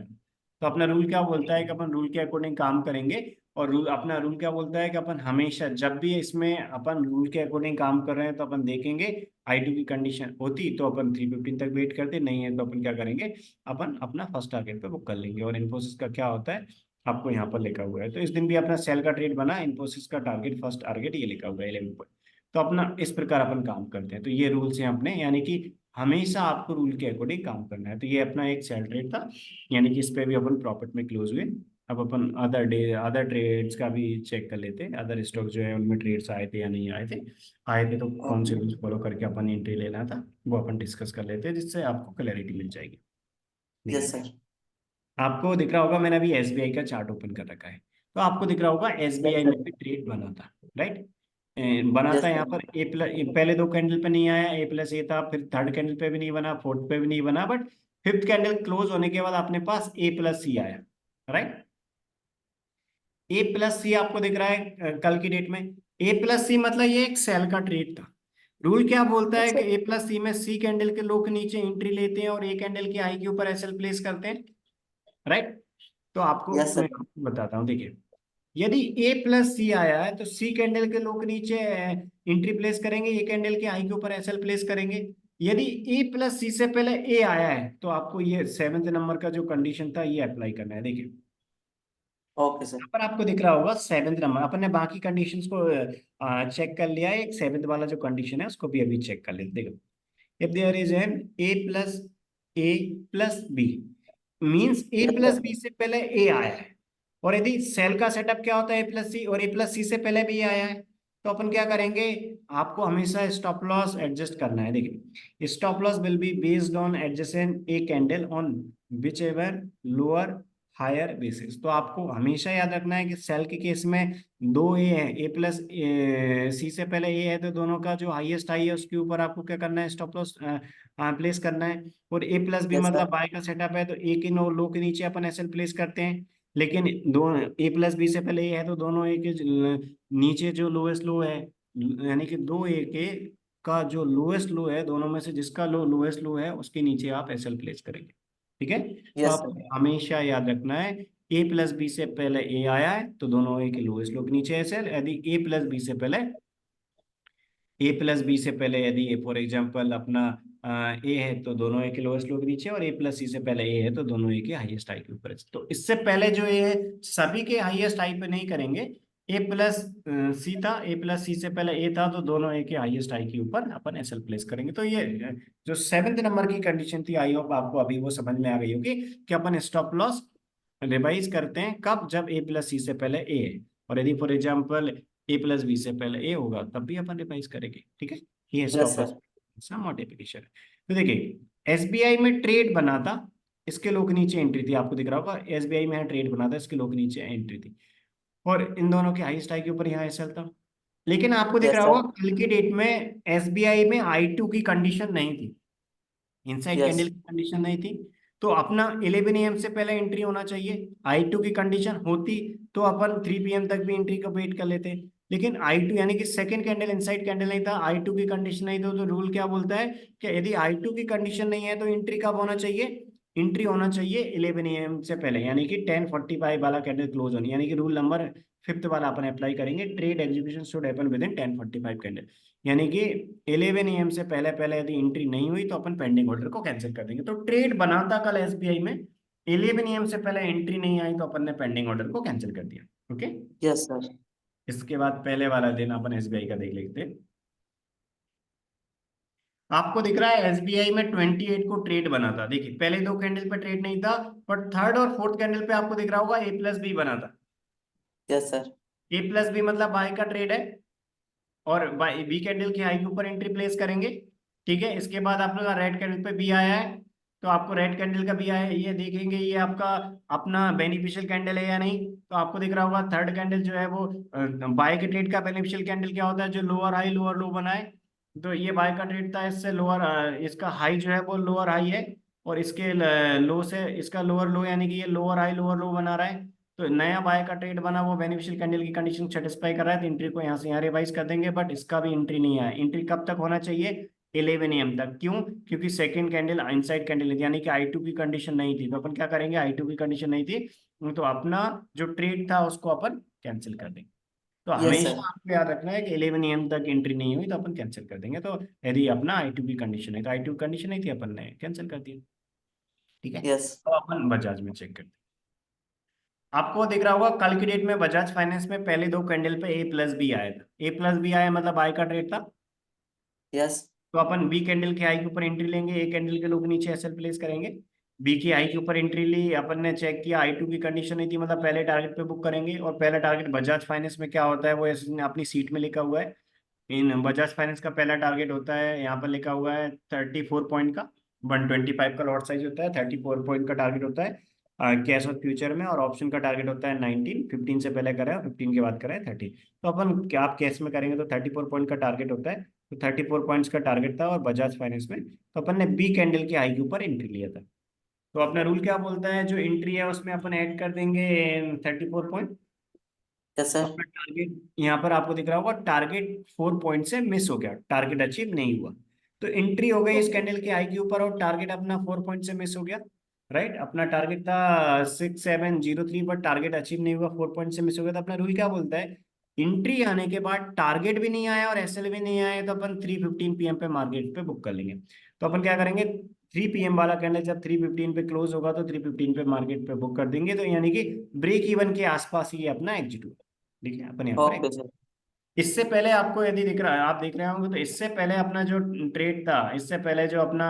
तो अपना रूल क्या बोलता है कि अपन रूल के अकॉर्डिंग काम करेंगे, और रूल, अपना रूल क्या बोलता है कि अपन हमेशा जब भी इसमें अपन रूल के अकॉर्डिंग काम कर रहे हैं तो अपन देखेंगे I2 की कंडीशन होती तो अपन 315 तक वेट करते, नहीं है तो अपन क्या करेंगे, अपन अपना फर्स्ट टारगेट पे बुक कर लेंगे। और इन्फोसिस का क्या होता है, आपको यहाँ पर लिखा हुआ है, तो इस दिन भी अपना सेल का ट्रेड बना, इन्फोसिस का टारगेट फर्स्ट टारगेट ये लिखा हुआ है 11 पर। तो अपना इस प्रकार अपन काम करते हैं, तो ये रूल्स हैं अपने, यानी कि हमेशा आपको रूल के अकॉर्डिंग काम करना है। तो ये अपना एक सेल ट्रेड था, यानी कि इस पे भी अपन प्रॉफिट में क्लोज हुए। अब अपन अदर डे अदर ट्रेड्स का भी चेक कर लेते हैं, अदर स्टॉक जो है उनमें ट्रेड्स आए थे या नहीं आए थे, आए थे तो कौन से ओके। रूल्स फॉलो करके अपन एंट्री लेना था, वो अपन डिस्कस कर लेते हैं, जिससे आपको क्लैरिटी मिल जाएगी। यस देखिए सर। आपको दिख रहा होगा, मैंने अभी एसबीआई का चार्ट ओपन कर रखा है, तो आपको दिख रहा होगा यस एसबीआई में सर। भी ट्रेड बना था, राइट। बना यस था यहाँ सर। पर ए प्लस, पहले दो कैंडल पे नहीं आया, ए प्लस ए था, फिर थर्ड कैंडल पे भी नहीं बना, फोर्थ पे भी नहीं बना, बट फिफ्थ कैंडल क्लोज होने के बाद अपने पास ए प्लस सी आया, राइट। ए प्लस सी आपको दिख रहा है कल की डेट में, ए प्लस सी मतलब ये एक सेल का ट्रेड था। रूल क्या बोलता है यस कि सर। ए प्लस सी में सी कैंडल के लो के नीचे एंट्री लेते हैं और ए कैंडल की हाई के ऊपर एसएल प्लेस करते हैं, राइट। तो आपको यस मैं सर। आपको बताता हूँ, देखिए यदि ए प्लस सी आया है तो सी कैंडल के लो के नीचे एंट्री प्लेस करेंगे, ए कैंडल के हाई के ऊपर एसएल प्लेस करेंगे। यदि ए प्लस सी से पहले ए आया है तो आपको ये सेवेंथ नंबर का जो कंडीशन था ये अप्लाई करना है। देखिए ओके सर। यहाँ पर आपको दिख रहा होगा सेवेंथ नंबर, अपन ने बाकी कंडीशंस को चेक कर लिया है, एक सेवेंथ वाला जो कंडीशन है उसको भी अभी चेक कर लेते। देखो if there is an A plus B, means A yes plus sir. B से पहले ए आया है, और यदि सेल का सेटअप क्या होता है ए प्लस सी, और ए प्लस सी से पहले भी आया है, तो अपन क्या करेंगे, आपको हमेशा स्टॉप लॉस एडजस्ट करना है। देखिए stop loss will be based on adjacent A candle on whichever lower higher basis. तो आपको हमेशा याद रखना है कि सेल के केस में दो ए है, ए प्लस सी से पहले ए है, तो दोनों का जो हाईएस्ट हाई है उसके ऊपर आपको क्या करना है, स्टॉप लॉस प्लेस करना है। और ए प्लस बी यस मतलब सर। बाय का सेटअप है, तो ए के नो लो के नीचे अपन एसएल प्लेस करते हैं। लेकिन दो ए प्लस बी से पहले ए है, तो दोनों ए के नीचे जो लोएस्ट लो है, यानी कि दो ए के का जो लोएस्ट लो है, दोनों में से जिसका लो लोएस्ट लो है उसके नीचे आप एसएल प्लेस करेंगे। ठीक है, तो यस आप सर। हमेशा याद रखना है, ए प्लस बी से पहले ए आया है तो दोनों ए के लोएस्ट लो के नीचे एसएल। यदि ए प्लस बी से पहले ए प्लस बी से पहले यदि ए फॉर एग्जाम्पल अपना ए है तो दोनों ए के लोएस्ट लो के नीचे, और ए प्लस सी से पहले ए है तो दोनों ए के हाईएस्ट हाई के ऊपर है। तो इससे पहले जो ए है सभी के हाईएस्ट हाई पे नहीं करेंगे। ए प्लस सी था, ए प्लस सी से पहले ए था, तो दोनों ए के हाईएस्ट हाई के ऊपर अपन एसएल प्लेस करेंगे। तो ये जो 7th नंबर की कंडीशन थी, आई होप आपको अभी वो समझ में आ गई होगी कि अपन स्टॉप लॉस रिवाइज करते हैं कब, जब ए प्लस सी से पहले ए है। और यदि for example A plus B से पहले ए होगा तब भी अपन रिवाइज करेंगे। ठीक है, ये yes stop loss sir. Multiplication है। तो देखिए एसबीआई में ट्रेड बना था, इसके लो के नीचे एंट्री थी, आपको दिख रहा होगा एसबीआई में ट्रेड बना था, इसके लो के नीचे एंट्री थी, और इन दोनों के हाईएस्ट हाई के ऊपर यहाँ एसएल था। लेकिन आपको दिख यस रहा होगा सर। कल की डेट में एसबीआई में आई2 की कंडीशन नहीं थी, इनसाइड यस। कैंडल की कंडीशन नहीं थी। तो अपना 11 AM से पहले एंट्री होना चाहिए। आई2 की कंडीशन होती तो अपन 3 PM तक भी एंट्री का वेट कर लेते। लेकिन आई2 यानी कि सेकंड कैंडल इनसाइड कैंडल नहीं था, आई2 की कंडीशन नहीं तो रूल क्या बोलता है कि यदि आई2 की कंडीशन नहीं है तो एंट्री कब होना चाहिए, एंट्री होना चाहिए 11 AM से पहले, यानी कि 10:45 वाला कैंडल क्लोज होनी, यानी कि रूल नंबर 5th वाला अपन अप्लाई करेंगे, trade execution should happen with in 10:45 candle. यानी कि 11 AM से पहले पहले यदि एंट्री नहीं हुई तो अपन पेंडिंग ऑर्डर को कैंसिल कर देंगे। तो ट्रेड बना था कल एसबीआई में, 11 AM से पहले एंट्री नहीं आई तो अपन ने पेंडिंग ऑर्डर को कैंसिल कर दिया। Okay, yes sir. इसके बाद पहले वाला दिन अपन एसबीआई का देख लेते हैं। आपको दिख रहा है एसबीआई में 28 को ट्रेड बना था। देखिए पहले दो कैंडल पे ट्रेड नहीं था, बट थर्ड और फोर्थ कैंडल पे आपको दिख रहा होगा ए प्लस बी बना था। Yes sir. A plus B मतलब बाय का ट्रेड है, और बी कैंडल के हाई के ऊपर एंट्री प्लेस करेंगे। ठीक है, इसके बाद आप लोग रेड कैंडल पे बी आया है, तो आपको रेड कैंडल का बी आया है, ये देखेंगे ये आपका अपना बेनिफिशियल कैंडल है या नहीं। तो आपको दिख रहा होगा थर्ड कैंडल जो है वो बाय के ट्रेड का बेनिफिशियल कैंडल क्या होता है, जो लोअर हाई लोअर लो बनाए। तो ये बाय का ट्रेड था, इससे लोअर इसका हाई जो है वो लोअर हाई है, और इसके लो से इसका लोअर लो, यानी कि ये लोअर हाई लोअर लो बना रहा है। तो नया बाय का ट्रेड बना, वो बेनिफिशियल कैंडल की कंडीशन सेटिस्फाई कर रहा है, तो एंट्री को यहाँ से यहाँ रिवाइज कर देंगे। बट इसका भी एंट्री नहीं आया, एंट्री कब तक होना चाहिए, 11 AM तक। क्यों, क्योंकि सेकंड कैंडल इनसाइड कैंडल यानी कि आई2 की कंडीशन नहीं थी, तो अपन क्या करेंगे, आई2 की कंडीशन नहीं थी तो अपना जो ट्रेड था उसको अपन कैंसिल कर देंगे। तो यस सर। हमेशा आपको याद रखना है कि 11 AM तक एंट्री नहीं हुई तो अपन कैंसिल कर देंगे। तो यदि अपना आई2 की कंडीशन है, तो आई2 कंडीशन नहीं थी, अपन ने कैंसिल कर दिया। ठीक है, यस। तो अपन बजाज में चेक करते हैं। आपको दिख रहा होगा कल की डेट में बजाज फाइनेंस में पहले दो कैंडल पे ए प्लस बी आया था, ए प्लस बी आया मतलब बाय का ट्रेड था। यस। तो अपन बी कैंडल के हाई के ऊपर एंट्री लेंगे, ए कैंडल के लोग नीचे एसएल प्लेस करेंगे। बी की हाई के ऊपर एंट्री ली, अपन ने चेक किया आई2 की कंडीशन नहीं थी, मतलब पहले टारगेट पे बुक करेंगे। और पहला टारगेट बजाज फाइनेंस में क्या होता है वो इसने अपनी सीट में लिखा हुआ है। इन बजाज फाइनेंस का पहला टारगेट होता है, यहाँ पर लिखा हुआ है 34 पॉइंट का, 125 का लॉट साइज होता है, 34 पॉइंट का टारगेट होता है कैश और फ्यूचर में। और ऑप्शन का टारगेट होता है 19, 15 से पहले करा है, 15 के बाद करा है 30। तो अपन क्या आप कैश में करेंगे तो 34 पॉइंट का टारगेट होता है, तो 34 पॉइंट्स का टारगेट था और बजाज फाइनेंस में। तो अपन ने बी कैंडल के हाई के ऊपर एंट्री लिया था। तो अपना रूल क्या बोलता है, जो एंट्री है उसमें अपन ऐड कर देंगे 34 पॉइंट। यस तो सर। अपना टारगेट यहाँ पर आपको दिख रहा होगा, टारगेट 4 पॉइंट से मिस हो गया, टारगेट अचीव नहीं हुआ। तो एंट्री हो गई इस ओके। कैंडल के हाई के ऊपर और टारगेट अपना 4 पॉइंट से मिस हो गया। राइट, अपना टारगेट था 6703, बट टारगेट अचीव नहीं हुआ, 4 पॉइंट से मिस हो गया। तो अपना रूल क्या बोलता है, एंट्री आने के बाद टारगेट भी नहीं आया और एसएल भी नहीं आया, तो अपन 3:15 PM पे मार्केट पे बुक कर लेंगे। तो अपन क्या करेंगे, 3 PM वाला कैंडल जब 3:15 पे क्लोज होगा तो 3:15 पे मार्केट पे बुक कर देंगे। तो यानी कि ब्रेक इवन के आसपास ही अपना एग्जिट हुआ। ठीक है, अपन यहाँ पर ओके सर। इससे पहले आपको यदि दिख रहा है, आप देख रहे होंगे, तो इससे पहले अपना जो ट्रेड था, इससे पहले जो अपना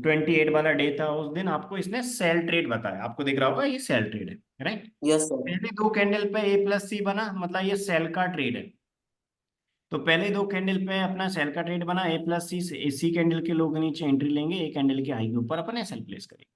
28 वाला डे था, उस दिन आपको इसने सेल ट्रेड बताया, आपको दिख रहा होगा ये सेल ट्रेड है। Right, yes sir. पहले दो कैंडल पे ए प्लस सी बना, मतलब ये सेल का ट्रेड है। तो पहले दो कैंडल पे अपना सेल का ट्रेड बना, ए प्लस सी, सी कैंडल के लोग नीचे एंट्री लेंगे, ए कैंडल के हाई के ऊपर अपन एसएल प्लेस करेंगे।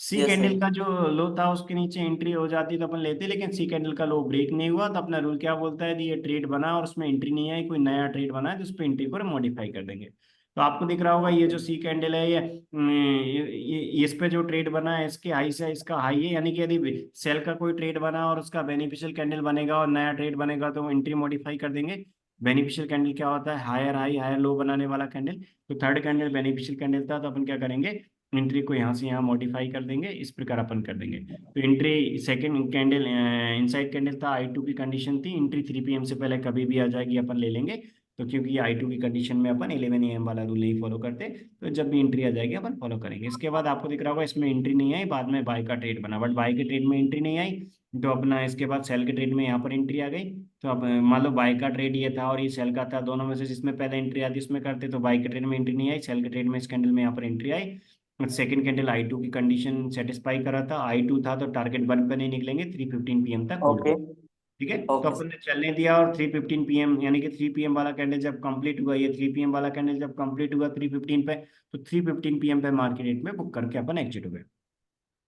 सी यस कैंडल सर। का जो लो था उसके नीचे एंट्री हो जाती तो अपन लेते, लेकिन सी कैंडल का लो ब्रेक नहीं हुआ, तो अपना रूल क्या बोलता है, ये ट्रेड बना और उसमें एंट्री नहीं आई, कोई नया ट्रेड बना है तो उस पर एंट्री को मॉडिफाई कर देंगे। तो आपको दिख रहा होगा ये जो सी कैंडल है, ये इस पे जो ट्रेड बना है इसके हाई से इसका हाई है, यानी कि यदि सेल का कोई ट्रेड बना और उसका बेनिफिशियल कैंडल बनेगा और नया ट्रेड बनेगा तो एंट्री मॉडिफाई कर देंगे। बेनिफिशियल कैंडल क्या होता है, हायर हाई हायर लो बनाने वाला कैंडल। तो थर्ड कैंडल बेनिफिशियल कैंडल था, तो अपन क्या करेंगे, एंट्री को यहाँ से यहाँ मॉडिफाई कर देंगे, इस प्रकार अपन कर देंगे। तो entry second candle inside candle था, I2 की कंडीशन थी, एंट्री 3 PM से पहले कभी भी आ जाएगी अपन ले लेंगे। तो क्योंकि I2 की कंडीशन में अपन 11 AM वाला रूल नहीं फॉलो करते, तो जब भी एंट्री आ जाएगी अपन फॉलो करेंगे। इसके बाद आपको दिख रहा होगा इसमें एंट्री नहीं आई, बाद में बाय का ट्रेड बना, बट बाय के ट्रेड में एंट्री नहीं आई। तो अपना इसके बाद सेल के ट्रेड में यहाँ पर एंट्री आ गई। तो अब मान लो बाय का ट्रेड ये था और ये सेल का था, दोनों में से जिसमें पहले एंट्री आती उसमें करते, तो बाय के ट्रेड में एंट्री नहीं आई, सेल के ट्रेड में इस कैंडल में यहाँ पर एंट्री आई। सेकंड कैंडल I2 की कंडीशन सेटिस्फाई करा था, I2 था तो टारगेट 1 पे नहीं निकलेंगे, 3:15 PM तक होल्ड ओके। कर। ठीक है, तो ओके अपन सर। ने चलने दिया और 3:15 PM यानी कि 3 PM वाला कैंडल जब कंप्लीट हुआ, ये 3 PM वाला कैंडल जब कंप्लीट हुआ 3:15 पे, तो 3:15 PM पे मार्केट रेट में बुक करके अपन एग्जिट हो गए।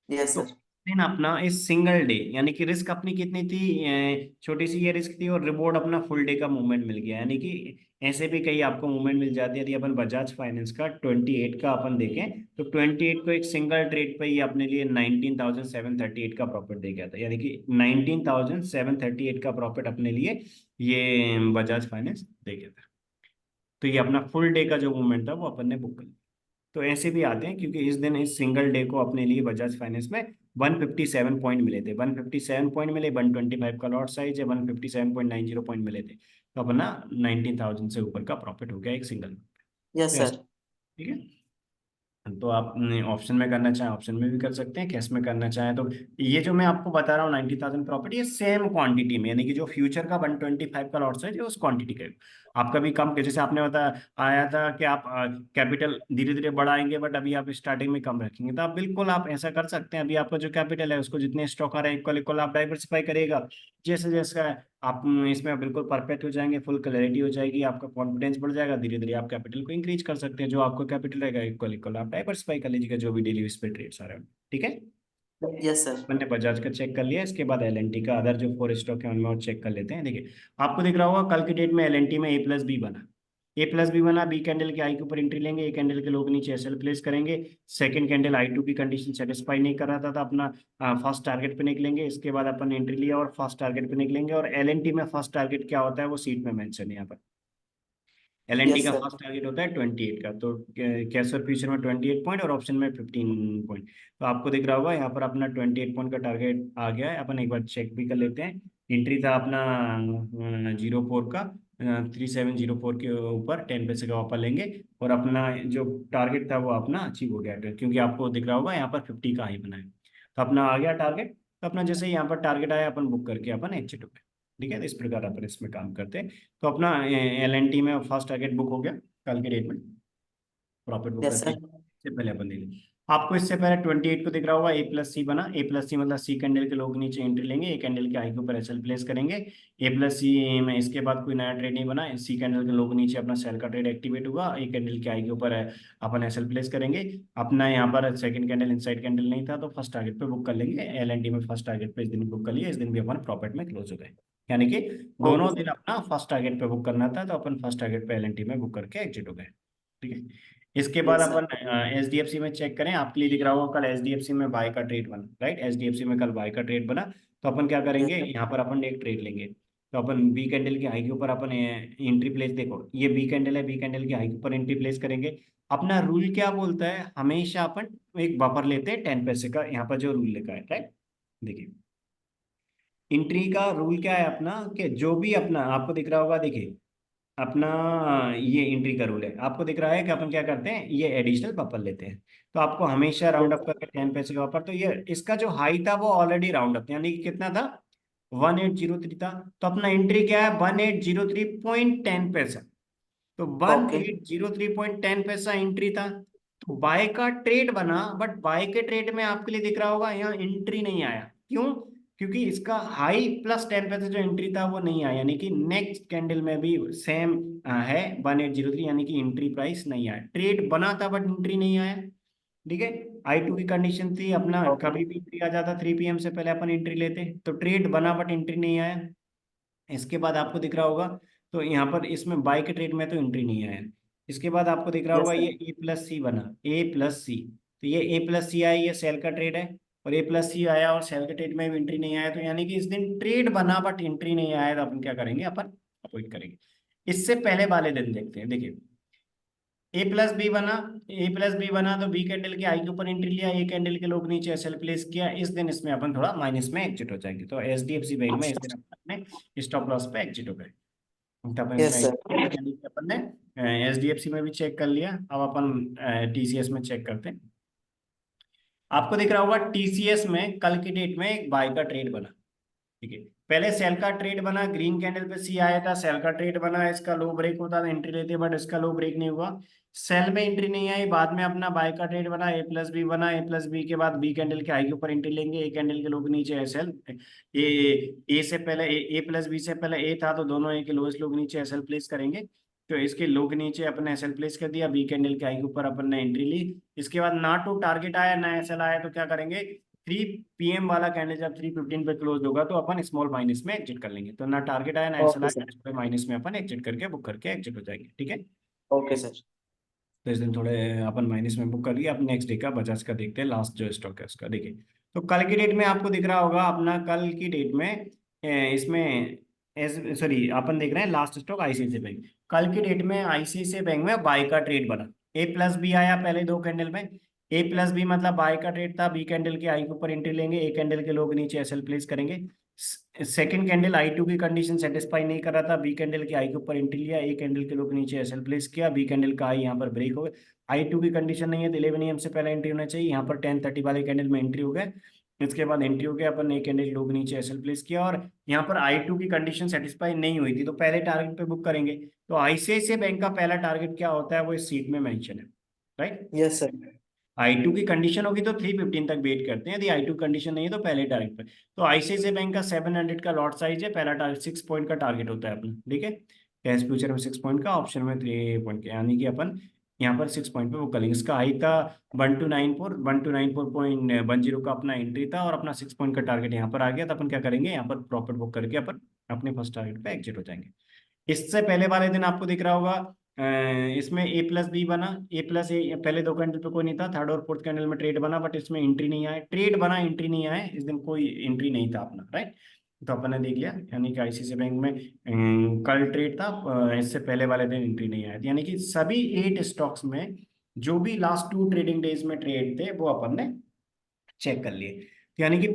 यस तो सर। दिन अपना इस सिंगल डे, यानी कि रिस्क अपनी कितनी थी, छोटी सी ये रिस्क थी और रिवॉर्ड अपना फुल डे का मूवमेंट मिल गया, यानी कि ऐसे भी कहीं आपको मूवमेंट मिल जाती है। यदि अपन बजाज फाइनेंस का 28 का अपन देखें, तो 28 को एक सिंगल ट्रेड पे ही अपने लिए 19,738 का प्रॉफिट दे गया था, यानी कि 19,738 का प्रॉफिट अपने लिए ये बजाज फाइनेंस दे गया था। तो ये अपना फुल डे का जो मूवमेंट था वो अपन ने बुक कर लिया। तो ऐसे भी आते हैं, क्योंकि इस दिन इस सिंगल डे को अपने लिए बजाज फाइनेंस में 157 पॉइंट मिले थे, 157 पॉइंट मिले, 125 का लॉट साइज है, 157.90 पॉइंट मिले थे, तो अपना 19,000 से ऊपर का प्रॉफिट हो गया एक सिंगल। यस तो ऐसे, सर। ठीक है। तो आप ऑप्शन में करना चाहें ऑप्शन में भी कर सकते हैं, कैश में करना चाहें तो ये जो मैं आपको बता रहा हूँ 90,000 प्रॉपर्टी, ये सेम क्वांटिटी में, यानी कि जो फ्यूचर का 125 का लॉट साइज है उस क्वांटिटी का है। आपका भी कम, जैसे आपने बताया आया था कि आप कैपिटल धीरे धीरे बढ़ाएंगे, बट अभी आप स्टार्टिंग में कम रखेंगे, तो आप बिल्कुल आप ऐसा कर सकते हैं। अभी आपका जो कैपिटल है उसको जितने स्टॉक आ रहे हैं इक्वल इक्वल आप डाइवर्सिफाई करेगा। जैसे जैसे आप इसमें बिल्कुल परफेक्ट हो जाएंगे, फुल क्लैरिटी हो जाएगी, आपका कॉन्फिडेंस बढ़ जाएगा, धीरे धीरे आप कैपिटल को इंक्रीज कर सकते हैं, जो आपको कैपिटल रहेगा इक्वल इक्वल आप डाइवर्सिफाई कर लीजिएगा जो भी डेली बेस पे ट्रेड्स आ रहे हैं। ठीक है, यस सर। मैंने बजाज का चेक कर लिया, इसके बाद L&T का अदर जो फोर स्टॉक है उनमें और चेक कर लेते हैं। देखिए, आपको दिख रहा होगा कल की डेट में L&T में A+B बना, A+B बना, बी कैंडल के आई के ऊपर एंट्री लेंगे, ए कैंडल के लोग नीचे SL प्लेस करेंगे। सेकंड कैंडल I2 की कंडीशन सेटिस्फाई नहीं कर रहा था, तो अपना फर्स्ट टारगेट पे निकलेंगे, इसके बाद अपन एंट्री लिया और फर्स्ट टारगेट पे निकलेंगे। और L&T में फर्स्ट टारगेट क्या होता है वो सीट में मेंशन है यहाँ पर। L&T यस का सर। फर्स्ट टारगेट होता है 28 का, तो कैश और फ्यूचर में 28 पॉइंट और ऑप्शन में 15 पॉइंट। तो आपको दिख रहा होगा यहाँ पर अपना 28 पॉइंट का टारगेट आ गया है, अपन एक बार चेक भी कर लेते हैं। एंट्री था अपना 04 का, 3704 के ऊपर 10 पैसे का ऑफर लेंगे, और अपना जो टारगेट था वो अपना अचीव हो गया, क्योंकि आपको दिख रहा होगा यहाँ पर 50 का हाई बना है, तो अपना आ गया टारगेट। तो अपना जैसे ही यहाँ पर टारगेट आया अपन बुक करके अपन एग्जिट हो गए। ठीक है, तो इस प्रकार अपन इसमें काम करते हैं। तो अपना L&T में फर्स्ट टारगेट बुक हो गया कल के डेट में, प्रॉफिट बुक यस करके सर। इससे पहले अपन ले लेंगे। आपको इससे पहले 28 को दिख रहा होगा A+C बना, A+C मतलब सी कैंडल के लोग नीचे एंट्री लेंगे, ए कैंडल के हाई के ऊपर SL प्लेस करेंगे। A+C में इसके बाद कोई नया ट्रेड नहीं बना, सी कैंडल के लोग नीचे अपना सेल का ट्रेड एक्टिवेट हुआ, ए कैंडल के हाई के ऊपर अपन SL प्लेस करेंगे। अपना यहाँ पर सेकंड कैंडल इनसाइड कैंडल नहीं था, तो फर्स्ट टारगेट पे बुक कर लेंगे। L&T में फर्स्ट टारगेट पे इस दिन बुक कर लिया, इस दिन भी अपन प्रॉफिट में क्लोज हो गए, यानी कि ओके दोनों दिन सर। अपना फर्स्ट टारगेट पे बुक करना था, तो अपन फर्स्ट टारगेट पे L&T में बुक करके एग्जिट हो गए। ठीक है, इसके बाद यस सर। अपन HDFC में चेक करें, आपके लिए दिख रहा होगा कल HDFC में बाय का ट्रेड बना, राइट, HDFC में कल बाय का ट्रेड बना। तो अपन क्या यस करेंगे, सर। यहाँ पर अपन एक ट्रेड लेंगे। तो अपन बी कैंडल के हाई के ऊपर अपन एंट्री प्लेस, देखो ये बी कैंडल है, बी कैंडल के हाई के ऊपर एंट्री प्लेस करेंगे। अपना रूल क्या बोलता है, हमेशा अपन एक बफर लेते हैं 10 पैसे का, यहाँ पर जो रूल लिखा है, राइट। देखिए, एंट्री का रूल क्या है अपना, कि जो भी अपना आपको दिख रहा होगा, देखिए अपना ये एंट्री का रूल है, आपको दिख रहा है कि अपन क्या करते हैं, ये एडिशनल बफर लेते हैं। तो आपको हमेशा राउंड यस अप करके 10 पैसे का बफर, तो ये इसका जो हाई था वो ऑलरेडी राउंड अप, यानी कि कितना था, 1803 था। तो अपना एंट्री क्या है, 1803.10 पैसा। तो one okay. Eight zero three point ten पैसा एंट्री था। तो बाय का ट्रेड बना, बट बाय के ट्रेड में आपके लिए दिख रहा होगा यहाँ एंट्री नहीं आया, क्यों, क्योंकि इसका हाई प्लस 10 पैसे जो एंट्री था वो नहीं आया, यानी कि नेक्स्ट कैंडल में भी सेम है 1803, यानी कि एंट्री प्राइस नहीं आया, ट्रेड बना था बट एंट्री नहीं आया। ठीक है। I2 की कंडीशन थी अपना, ओके कभी भी एंट्री आ जाता 3 PM से पहले अपन एंट्री लेते, तो ट्रेड बना बट एंट्री नहीं आया। इसके बाद आपको दिख रहा होगा, तो यहाँ पर इसमें बाई के ट्रेड में तो एंट्री नहीं आया। इसके बाद आपको दिख रहा यस होगा सर। ये A+C बना, A+C, तो ये A+C आया, ये सेल का ट्रेड है। और A+C आया और सेल के ट्रेड में भी एंट्री नहीं आया, तो यानी कि इस दिन ट्रेड बना बट एंट्री नहीं आया, तो अपन क्या करेंगे, अपन अवॉइड करेंगे। इससे पहले वाले दिन देखते हैं, देखिए A+B बना, A+B बना तो बी कैंडल के आई के ऊपर एंट्री लिया, ए कैंडल के लोग नीचे एसएल प्लेस किया, इस दिन इसमें अपन थोड़ा माइनस में एग्जिट हो जाएंगे। तो HDFC बैंक में इस दिन अपने स्टॉप लॉस पे एग्जिट हो गए। तो अपन इसमें यस सर। यानी कि अपन ने HDFC में भी चेक कर लिया, अब अपन TCS में चेक करते हैं। आपको दिख रहा होगा TCS में कल की डेट में एक बाय का ट्रेड बना, ठीक है। पहले सेल का ट्रेड बना, ग्रीन कैंडल पे सी आया था, सेल का ट्रेड बना, इसका लो ब्रेक होता था एंट्री लेते, बट इसका लो ब्रेक नहीं हुआ, सेल में एंट्री नहीं आई। बाद में अपना बाय का ट्रेड बना, A+B बना, A+B के बाद बी कैंडल के हाई के ऊपर एंट्री लेंगे, ए कैंडल के लो के नीचे एसएल, ए से पहले A+B से पहले ए था, तो दोनों ए के लोएस्ट लो के नीचे एसएल प्लेस करेंगे। तो इसके लो के नीचे अपने एसएल प्लेस कर दिया, बी कैंडल के हाई के ऊपर अपन ने एंट्री ली। इसके बाद ना तो टारगेट आया ना एसएल आया, तो क्या करेंगे, 3 PM वाला कैंडल जब 3:15 पे क्लोज होगा तो अपन स्मॉल माइनस में एग्जिट कर लेंगे। तो ना टारगेट आया ना एसएल ओके आया, सर। थोड़े माइनस में अपन एग्जिट करके बुक करके एग्जिट हो जाएंगे, ठीक है। Okay sir. तो इस दिन थोड़े अपन माइनस में बुक कर लिया। अब नेक्स्ट डे का बजाज का देखते हैं, लास्ट जो स्टॉक है उसका देखिए। तो कल की डेट में आपको दिख रहा होगा अपना, कल की डेट में इसमें सॉरी अपन देख रहे हैं लास्ट स्टॉक ICICI बैंक। कल की डेट में ICICI बैंक में बाय का ट्रेड बना, A+B आया पहले 2 कैंडल में। A+B मतलब बाय का ट्रेड था, बी कैंडल के आई के ऊपर एंट्री लेंगे, ए कैंडल के लोग नीचे एसएल प्लेस करेंगे। सेकंड कैंडल I2 की कंडीशन सेटिस्फाई नहीं कर रहा था, बी कैंडल के आई के ऊपर एंट्री लिया, ए कैंडल के लोग नीचे एसएल प्लेस किया, बी कैंडल का आई यहाँ पर ब्रेक हो गया। I2 की कंडीशन नहीं है तो 11 AM से पहले एंट्री होना चाहिए, यहाँ पर 10:30 वाले कैंडल में एंट्री हो गया। इसके बाद एंट्री हो गया, अपन ए कैंडल लोग नीचे एसएल प्लेस किया, और यहाँ पर I2 की कंडीशन सेटिस्फाई नहीं हुई थी, तो पहले टारगेट पे बुक करेंगे। तो ICICI बैंक का पहला टारगेट क्या होता है, वो इस सीट में मेंशन है, राइट। Yes sir. I2 की कंडीशन होगी तो 3:15 तक वेट करते हैं, यदि I2 कंडीशन नहीं है तो पहले टारगेट पे। तो ICICI बैंक का 700 का लॉट साइज है, पहला टारगेट 6 पॉइंट का टारगेट होता है अपना, ठीक है। कैश फ्यूचर में 6 पॉइंट का, ऑप्शन में 3 पॉइंट का, यानी कि अपन यहाँ पर 6 पॉइंट पे वो करेंगे। इसका हाई था 1294 का अपना एंट्री था, और अपना 6 पॉइंट का टारगेट यहाँ पर आ गया, तो अपन क्या करेंगे, यहाँ पर प्रॉफिट बुक करके अपन अपने फर्स्ट टारगेट पे एग्जिट हो जाएंगे। इससे पहले वाले दिन आपको दिख रहा होगा इसमें A+B बना, A+A पहले 2 कैंडल पे कोई नहीं था, थर्ड और फोर्थ कैंडल में ट्रेड बना, बट इसमें एंट्री नहीं आया, ट्रेड बना एंट्री नहीं आया, इस दिन कोई एंट्री नहीं था अपना, राइट। तो अपन ने देख लिया, यानी कि ICICI बैंक में कल ट्रेड था, इससे पहले वाले दिन एंट्री नहीं आया, यानी कि सभी 8 स्टॉक्स में जो भी लास्ट 2 ट्रेडिंग डेज में ट्रेड थे वो अपन ने चेक कर लिए। तो यानी कि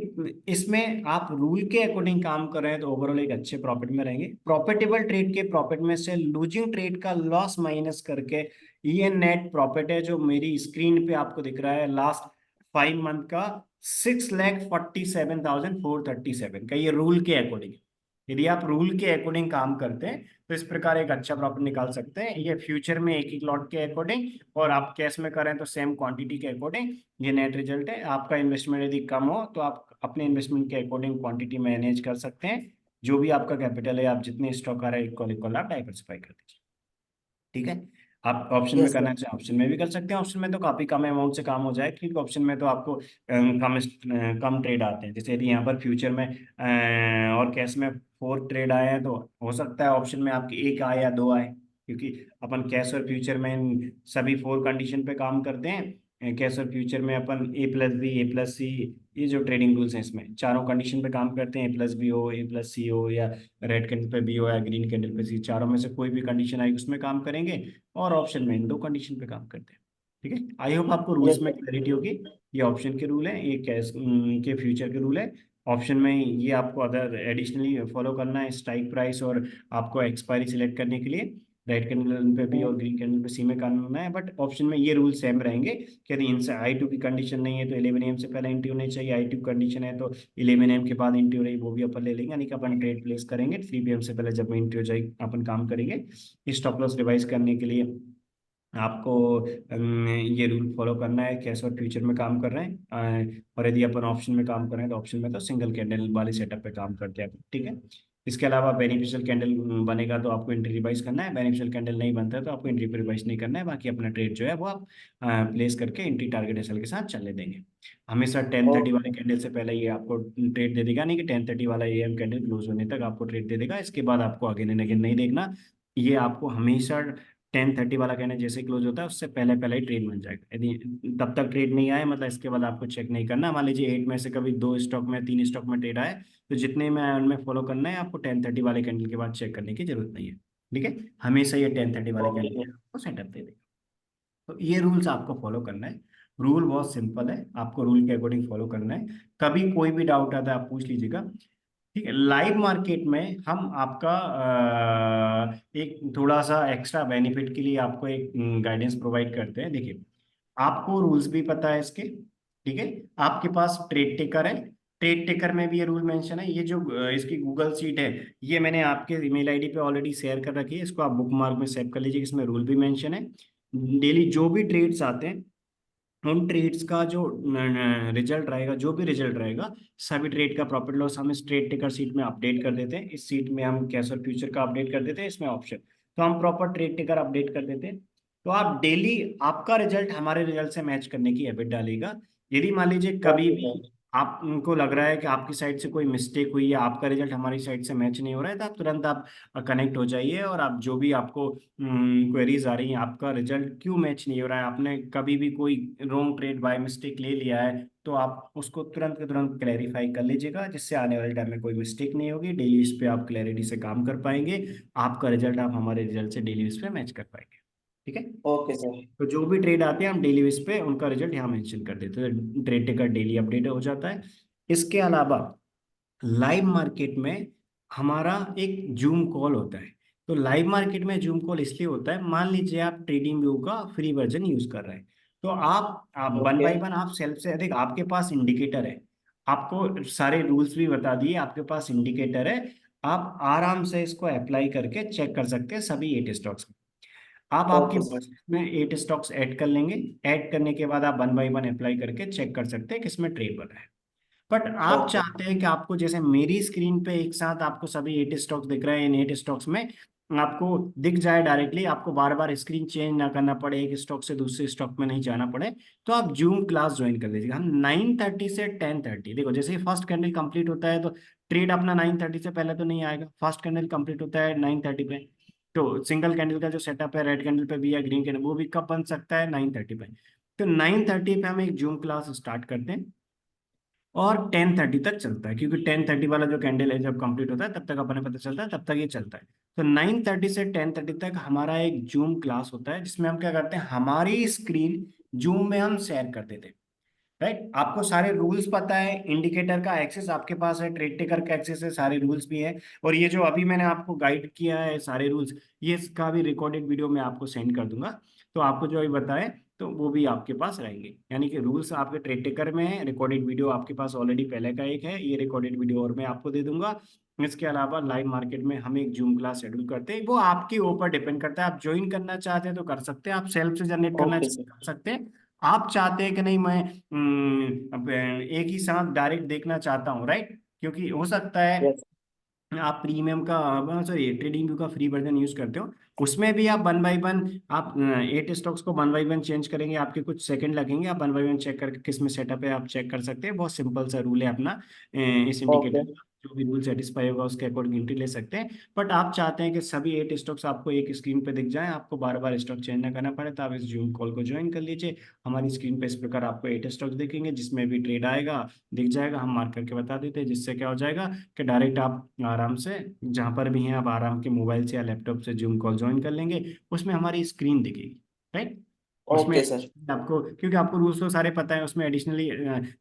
इसमें आप रूल के अकॉर्डिंग काम कर रहे हैं तो ओवरऑल एक अच्छे प्रॉफिट में रहेंगे। प्रॉफिटेबल ट्रेड के प्रॉफिट में से लूजिंग ट्रेड का लॉस माइनस करके ये नेट प्रॉफिट है, जो मेरी स्क्रीन पे आपको दिख रहा है लास्ट 5 मंथ का 6,47,437 का, ये रूल के अकॉर्डिंग। यदि आप रूल के अकॉर्डिंग काम करते हैं तो इस प्रकार एक अच्छा प्रॉफिट निकाल सकते हैं। ये फ्यूचर में एक एक लॉट के अकॉर्डिंग, और आप कैश में करें तो सेम क्वांटिटी के अकॉर्डिंग, ये नेट रिजल्ट है। आपका इन्वेस्टमेंट यदि कम हो तो आप अपने इन्वेस्टमेंट के अकॉर्डिंग क्वांटिटी मैनेज कर सकते हैं। जो भी आपका कैपिटल है, आप जितने स्टॉक आ रहे हैं इक्वल इक्वल आप डाइवर्सिफाई कर दीजिए, ठीक है। आप ऑप्शन में यस करना सर। चाहें ऑप्शन में भी कर सकते हैं, ऑप्शन में तो काफी कम अमाउंट से काम हो जाए, क्योंकि ऑप्शन में तो आपको कम ट्रेड आते हैं। जैसे यदि यहाँ पर फ्यूचर में और कैश में 4 ट्रेड आए हैं, तो हो सकता है ऑप्शन में आपके एक आए या 2 आए, क्योंकि अपन कैश और फ्यूचर में इन सभी 4 कंडीशन पे काम करते हैं। कैश और फ्यूचर में अपन A+B A+C, ये जो ट्रेडिंग रूल्स हैं इसमें चारों कंडीशन पे काम करते हैं। A+B हो, A+C हो, या रेड कैंडल पे B हो, या ग्रीन कैंडल पे C, चारों में से कोई भी कंडीशन आएगी उसमें काम करेंगे। और ऑप्शन में इन 2 कंडीशन पे काम करते हैं, ठीक है। आई होप आपको यस रूल्स में सर। क्लैरिटी होगी। ये ऑप्शन के रूल है, ये कैश के फ्यूचर के रूल है। ऑप्शन में ये आपको अदर एडिशनली फॉलो करना है, स्ट्राइक प्राइस और आपको एक्सपायरी सिलेक्ट करने के लिए रेड कैंडल पे भी और ग्रीन कैंडल पे सी में करना है। बट ऑप्शन में ये रूल सेम रहेंगे कि यदि इनसे I2 की कंडीशन नहीं है तो 11 AM से पहले एंट्री होनी चाहिए, I2 कंडीशन है तो 11 AM के बाद एंट्री हो रही, वो भी अपन ले लेंगे, यानी कि अपन ट्रेड प्लेस करेंगे 3 PM से पहले, जब एंट्री हो जाएगी अपन काम करेंगे। स्टॉप लॉस रिवाइज करने के लिए आपको ये रूल फॉलो करना है, कैश और फ्यूचर में काम कर रहे हैं। और यदि अपन ऑप्शन में काम कर रहे हैं तो ऑप्शन में तो सिंगल कैंडल वाले सेटअप पे काम करते हैं, ठीक है। इसके अलावा बेनिफिशियल कैंडल बनेगा तो आपको एंट्री रिवाइज करना है, बेनिफिशियल कैंडल नहीं बनता है तो आपको एंट्री रिवाइज नहीं करना है, बाकी अपना ट्रेड जो है वो आप प्लेस करके एंट्री टारगेट एसएल के साथ चलने देंगे। हमेशा 10:30 वाले ओके कैंडल से पहले ये आपको ट्रेड दे देगा, नहीं कि 10:30 वाला एएम कैंडल क्लोज होने तक आपको ट्रेड दे देगा, इसके बाद आपको अगेन एंड अगेन नहीं देखना। ये आपको हमेशा 10:30 वाला कैंडल जैसे क्लोज होता है उससे पहले पहले ही ट्रेड बन जाएगा। यदि तब तक ट्रेड नहीं आए मतलब इसके बाद आपको चेक नहीं करना। मान लीजिए 8 में से कभी 2 स्टॉक में 3 स्टॉक में ट्रेड आए तो जितने में उनमें फॉलो करना है आपको 10:30 वाले कैंडल के बाद चेक करने की जरूरत नहीं है। ठीक है, हमेशा ये 10:30 वाले ओके कैंडल सर। आपको सेटअप दे देगा। तो ये रूल्स आपको फॉलो करना है। रूल बहुत सिंपल है, आपको रूल के अकॉर्डिंग फॉलो करना है। कभी कोई भी डाउट आता है आप पूछ लीजिएगा। ठीक है, लाइव मार्केट में हम आपका एक थोड़ा सा एक्स्ट्रा बेनिफिट के लिए आपको एक गाइडेंस प्रोवाइड करते हैं। देखिए, आपको रूल्स भी पता है इसके, ठीक है, आपके पास ट्रेड टेकर है, ट्रेड टेकर में भी ये रूल मेंशन है। ये जो इसकी गूगल शीट है ये मैंने आपके ईमेल आईडी पे ऑलरेडी शेयर कर रखी है, इसको आप बुक मार्क में सेव कर लीजिए, इसमें रूल भी मेंशन है। डेली जो भी ट्रेड्स आते हैं उन ट्रेड्स का जो रिजल्ट रहेगा, जो भी रिजल्ट रहेगा, सभी ट्रेड का प्रॉफिट लॉस हम इस ट्रेड टेकर सीट में अपडेट कर देते हैं। इस सीट में हम कैश और फ्यूचर का अपडेट कर देते हैं, इसमें ऑप्शन तो हम प्रॉपर ट्रेड टेकर अपडेट कर देते हैं। तो आप डेली आपका रिजल्ट हमारे रिजल्ट से मैच करने की हैबिट डालेगा। यदि मान लीजिए कभी ओके सर। भी आपको लग रहा है कि आपकी साइड से कोई मिस्टेक हुई है, आपका रिजल्ट हमारी साइड से मैच नहीं हो रहा है, तो आप तुरंत आप कनेक्ट हो जाइए और आप जो भी आपको क्वेरीज आ रही हैं, आपका रिजल्ट क्यों मैच नहीं हो रहा है, आपने कभी भी कोई रॉन्ग ट्रेड बाय मिस्टेक ले लिया है, तो आप उसको तुरंत के तुरंत क्लैरिफाई कर लीजिएगा, जिससे आने वाले टाइम में कोई मिस्टेक नहीं होगी। डेली इस पे आप क्लैरिटी से काम कर पाएंगे, आपका रिजल्ट आप हमारे रिजल्ट से डेली इस पे मैच कर पाएंगे। ठीक है, ओके सर। तो जो भी ट्रेड आते हैं हम डेली बेस पे उनका रिजल्ट यहाँ मेंशन कर देते हैं, तो ट्रेड टेकर डेली अपडेट हो जाता है। इसके अलावा लाइव मार्केट में हमारा एक जूम कॉल होता है। तो लाइव मार्केट में जूम कॉल इसलिए होता है, मान लीजिए आप ट्रेडिंग व्यू का फ्री वर्जन यूज कर रहे हैं, तो आप वन ओके बाय वन आप सेल्फ से अधिक, आपके पास इंडिकेटर है, आपको सारे रूल्स भी बता दिए, आपके पास इंडिकेटर है, आप आराम से इसको अप्लाई करके चेक कर सकते हैं सभी 8 स्टॉक्स। आप आपकी ओके सर। वॉच में 8 स्टॉक्स ऐड कर लेंगे, ऐड करने के बाद आप वन बाय वन अप्लाई करके चेक कर सकते हैं किसमें ट्रेड बना है। बट आप ओके चाहते हैं कि आपको जैसे मेरी स्क्रीन पे एक साथ आपको सभी 8 स्टॉक्स दिख रहे हैं, इन 8 स्टॉक्स में आपको दिख जाए डायरेक्टली, आपको बार बार स्क्रीन चेंज ना करना पड़े, एक स्टॉक से दूसरे स्टॉक में नहीं जाना पड़े, तो आप जूम क्लास ज्वाइन कर लीजिएगा। हम 9:30 से 10:30, देखो जैसे ही फर्स्ट कैंडल कंप्लीट होता है तो ट्रेड अपना 9:30 से पहले तो नहीं आएगा, फर्स्ट कैंडल कंप्लीट होता है 9:30 पे, तो सिंगल कैंडल का जो सेटअप है रेड कैंडल पे भी या ग्रीन कैंडल वो भी कब बन सकता है 9:30 पे। तो 9:30 पे हम एक जूम क्लास स्टार्ट करते हैं और 10:30 तक चलता है, क्योंकि 10:30 वाला जो कैंडल है जब कंप्लीट होता है तब तक अपने पता चलता है, तब तक ये चलता है। तो 9:30 से 10:30 तक हमारा एक जूम क्लास होता है, जिसमें हम क्या करते हैं, हमारी स्क्रीन जूम में हम शेयर कर देते हैं। राइट, आपको सारे रूल्स पता है, इंडिकेटर का एक्सेस आपके पास है, ट्रेड टेकर का एक्सेस है, सारे रूल्स भी है, और ये जो अभी मैंने आपको गाइड किया है सारे रूल्स, ये इसका भी रिकॉर्डेड वीडियो मैं आपको सेंड कर दूंगा। तो आपको जो अभी बताए तो वो भी आपके पास रहेंगे, यानी कि रूल्स आपके ट्रेड टेकर में है, रिकॉर्डेड वीडियो आपके पास ऑलरेडी पहले का एक है, ये रिकॉर्डेड वीडियो और मैं आपको दे दूंगा। इसके अलावा लाइव मार्केट में हम एक जूम क्लास शेड्यूल करते हैं, वो आपके ऊपर डिपेंड करता है, आप ज्वाइन करना चाहते हैं तो कर सकते हैं, आप सेल्फ से जनरेट करना ओके चाहते सर। हैं, कर सकते हैं। आप चाहते हैं कि नहीं मैं अब एक ही साथ डायरेक्ट देखना चाहता हूँ, राइट, क्योंकि हो सकता है यस। आप प्रीमियम का, सॉरी ट्रेडिंग व्यू का फ्री वर्जन यूज करते हो, उसमें भी आप वन बाय वन आप 8 स्टॉक्स को वन बाय वन चेंज करेंगे, आपके कुछ सेकंड लगेंगे, आप वन बाय वन चेक करके किस में सेटअप है आप चेक कर सकते हैं। बहुत सिंपल सा रूल है अपना, इस ओके। इंडिकेटर जो भी रूल सेटिस्फाई होगा उसके अकॉर्डिंग एंट्री ले सकते हैं। बट आप चाहते हैं कि सभी 8 स्टॉक्स आपको एक स्क्रीन पे दिख जाए, आपको बार बार स्टॉक चेंज ना करना पड़े, तो आप इस जूम कॉल को ज्वाइन कर लीजिए। हमारी स्क्रीन पे इस प्रकार आपको 8 स्टॉक्स दिखेंगे, जिसमें भी ट्रेड आएगा दिख जाएगा, हम मार्क करके बता देते हैं, जिससे क्या हो जाएगा कि डायरेक्ट आप आराम से जहां पर भी हैं आप आराम के मोबाइल से या लैपटॉप से जूम कॉल ज्वाइन कर लेंगे, उसमें हमारी स्क्रीन दिखेगी। राइट, उसमें ओके सर। आपको, क्योंकि आपको रूल्स तो सारे पता है, उसमें एडिशनली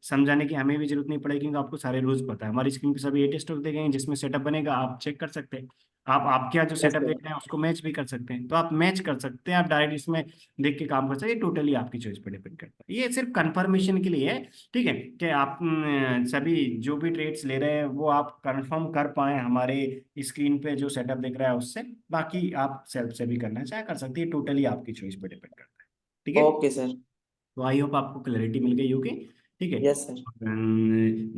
समझाने की हमें भी जरूरत नहीं पड़ेगी, क्योंकि आपको सारे रूल्स पता है। हमारी स्क्रीन पे सभी 8 स्टॉक देखेंगे, जिसमें सेटअप बनेगा आप चेक कर सकते हैं, आप क्या जो यस सेटअप सर। देख रहे हैं उसको मैच भी कर सकते हैं, तो आप मैच कर सकते हैं, आप डायरेक्ट इसमें देख के काम कर सकते हैं, टोटली आपकी चॉइस पर डिपेंड करता है। ये सिर्फ कंफर्मेशन के लिए है, ठीक है, कि आप सभी जो भी ट्रेड्स ले रहे हैं वो आप कंफर्म कर पाए हमारे स्क्रीन पे जो सेटअप दिख रहा है उससे, बाकी आप सेल्फ से भी करना चाहे कर सकती है, टोटली आपकी चॉइस पे डिपेंड करता है। ठीक है, ओके सर। तो आई होप आपको क्लैरिटी मिल गई होगी। ठीक है। Yes sir.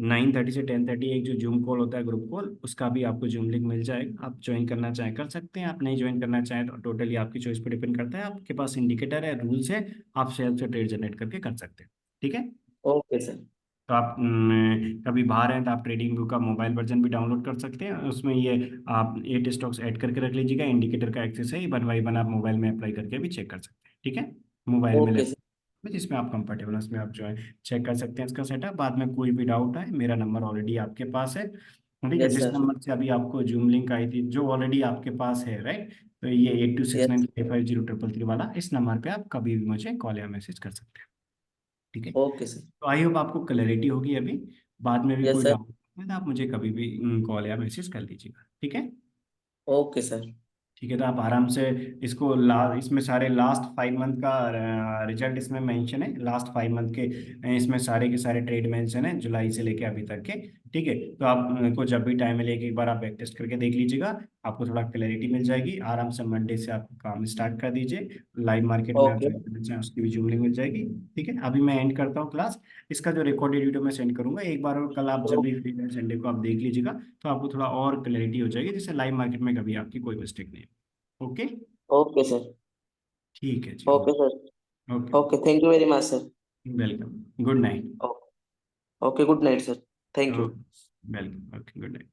9:30 से 10:30 एक जो जूम कॉल होता है, ग्रुप कॉल, उसका भी आपको जूम लिंक मिल जाएगा। आप ज्वाइन करना चाहें कर सकते हैं, आप नहीं ज्वाइन करना चाहें तो टोटली आपकी चॉइस पर डिपेंड करता है। आपके पास इंडिकेटर है, रूल्स है, आप सेल्फ से ट्रेड जनरेट करके कर सकते हैं। ठीक है। Okay sir. तो आप कभी बाहर हैं तो आप ट्रेडिंग व्यू का मोबाइल वर्जन भी डाउनलोड कर सकते हैं। उसमें ये आप 8 स्टॉक्स ऐड करके रख लीजिएगा, इंडिकेटर का एक्सेस है, 1 बाय 1 आप मोबाइल में अप्लाई करके भी चेक कर सकते हैं। ठीक है। मोबाइल में ओके लैपटॉप सर। में, जिसमें आप कंफर्टेबल है उसमें आप जो है चेक कर सकते हैं इसका सेटअप। बाद में कोई भी डाउट है, मेरा नंबर ऑलरेडी आपके पास है। ठीक है। यस जिस सर। नंबर से अभी आपको जूम लिंक आई थी, जो ऑलरेडी आपके पास है, राइट, तो ये 8269 यस। 550 वाला, इस नंबर पे आप कभी भी मुझे कॉल या मैसेज कर सकते हैं। ठीक है। Okay sir. तो आई होप आपको क्लैरिटी होगी अभी। बाद में भी यस कोई सर। डाउट है तो आप मुझे कभी भी कॉल या मैसेज कर लीजिएगा। ठीक है। Okay sir. ठीक है। तो आप आराम से इसको इसमें सारे लास्ट 5 मंथ का रिजल्ट इसमें मेंशन है, लास्ट 5 मंथ के इसमें सारे के सारे ट्रेड मेंशन है, जुलाई से लेके अभी तक के। ठीक है। तो आपको जब भी टाइम मिले एक बार आप बैक टेस्ट करके देख लीजिएगा, आपको थोड़ा क्लैरिटी मिल जाएगी। आराम से मंडे से आप काम स्टार्ट कर दीजिए। लाइव मार्केट में आप ओके। ज्वाइन करना चाहें उसकी भी जूमलिंग मिल जाएगी। ठीक है। अभी मैं एंड करता हूँ क्लास। इसका जो रिकॉर्डेड वीडियो मैं सेंड करूंगा एक बार, और कल आप जब भी फ्री हैं संडे को आप देख लीजिएगा, तो आपको थोड़ा और क्लैरिटी हो जाएगी, जिससे लाइव मार्केट में कभी आपकी कोई मिस्टेक नहीं है। ओके। Okay sir. ठीक है जी। Okay sir. Okay. Okay, thank you very much sir. Welcome. Good night. Okay, good night sir. Thank you. Okay. Welcome. Okay, good night.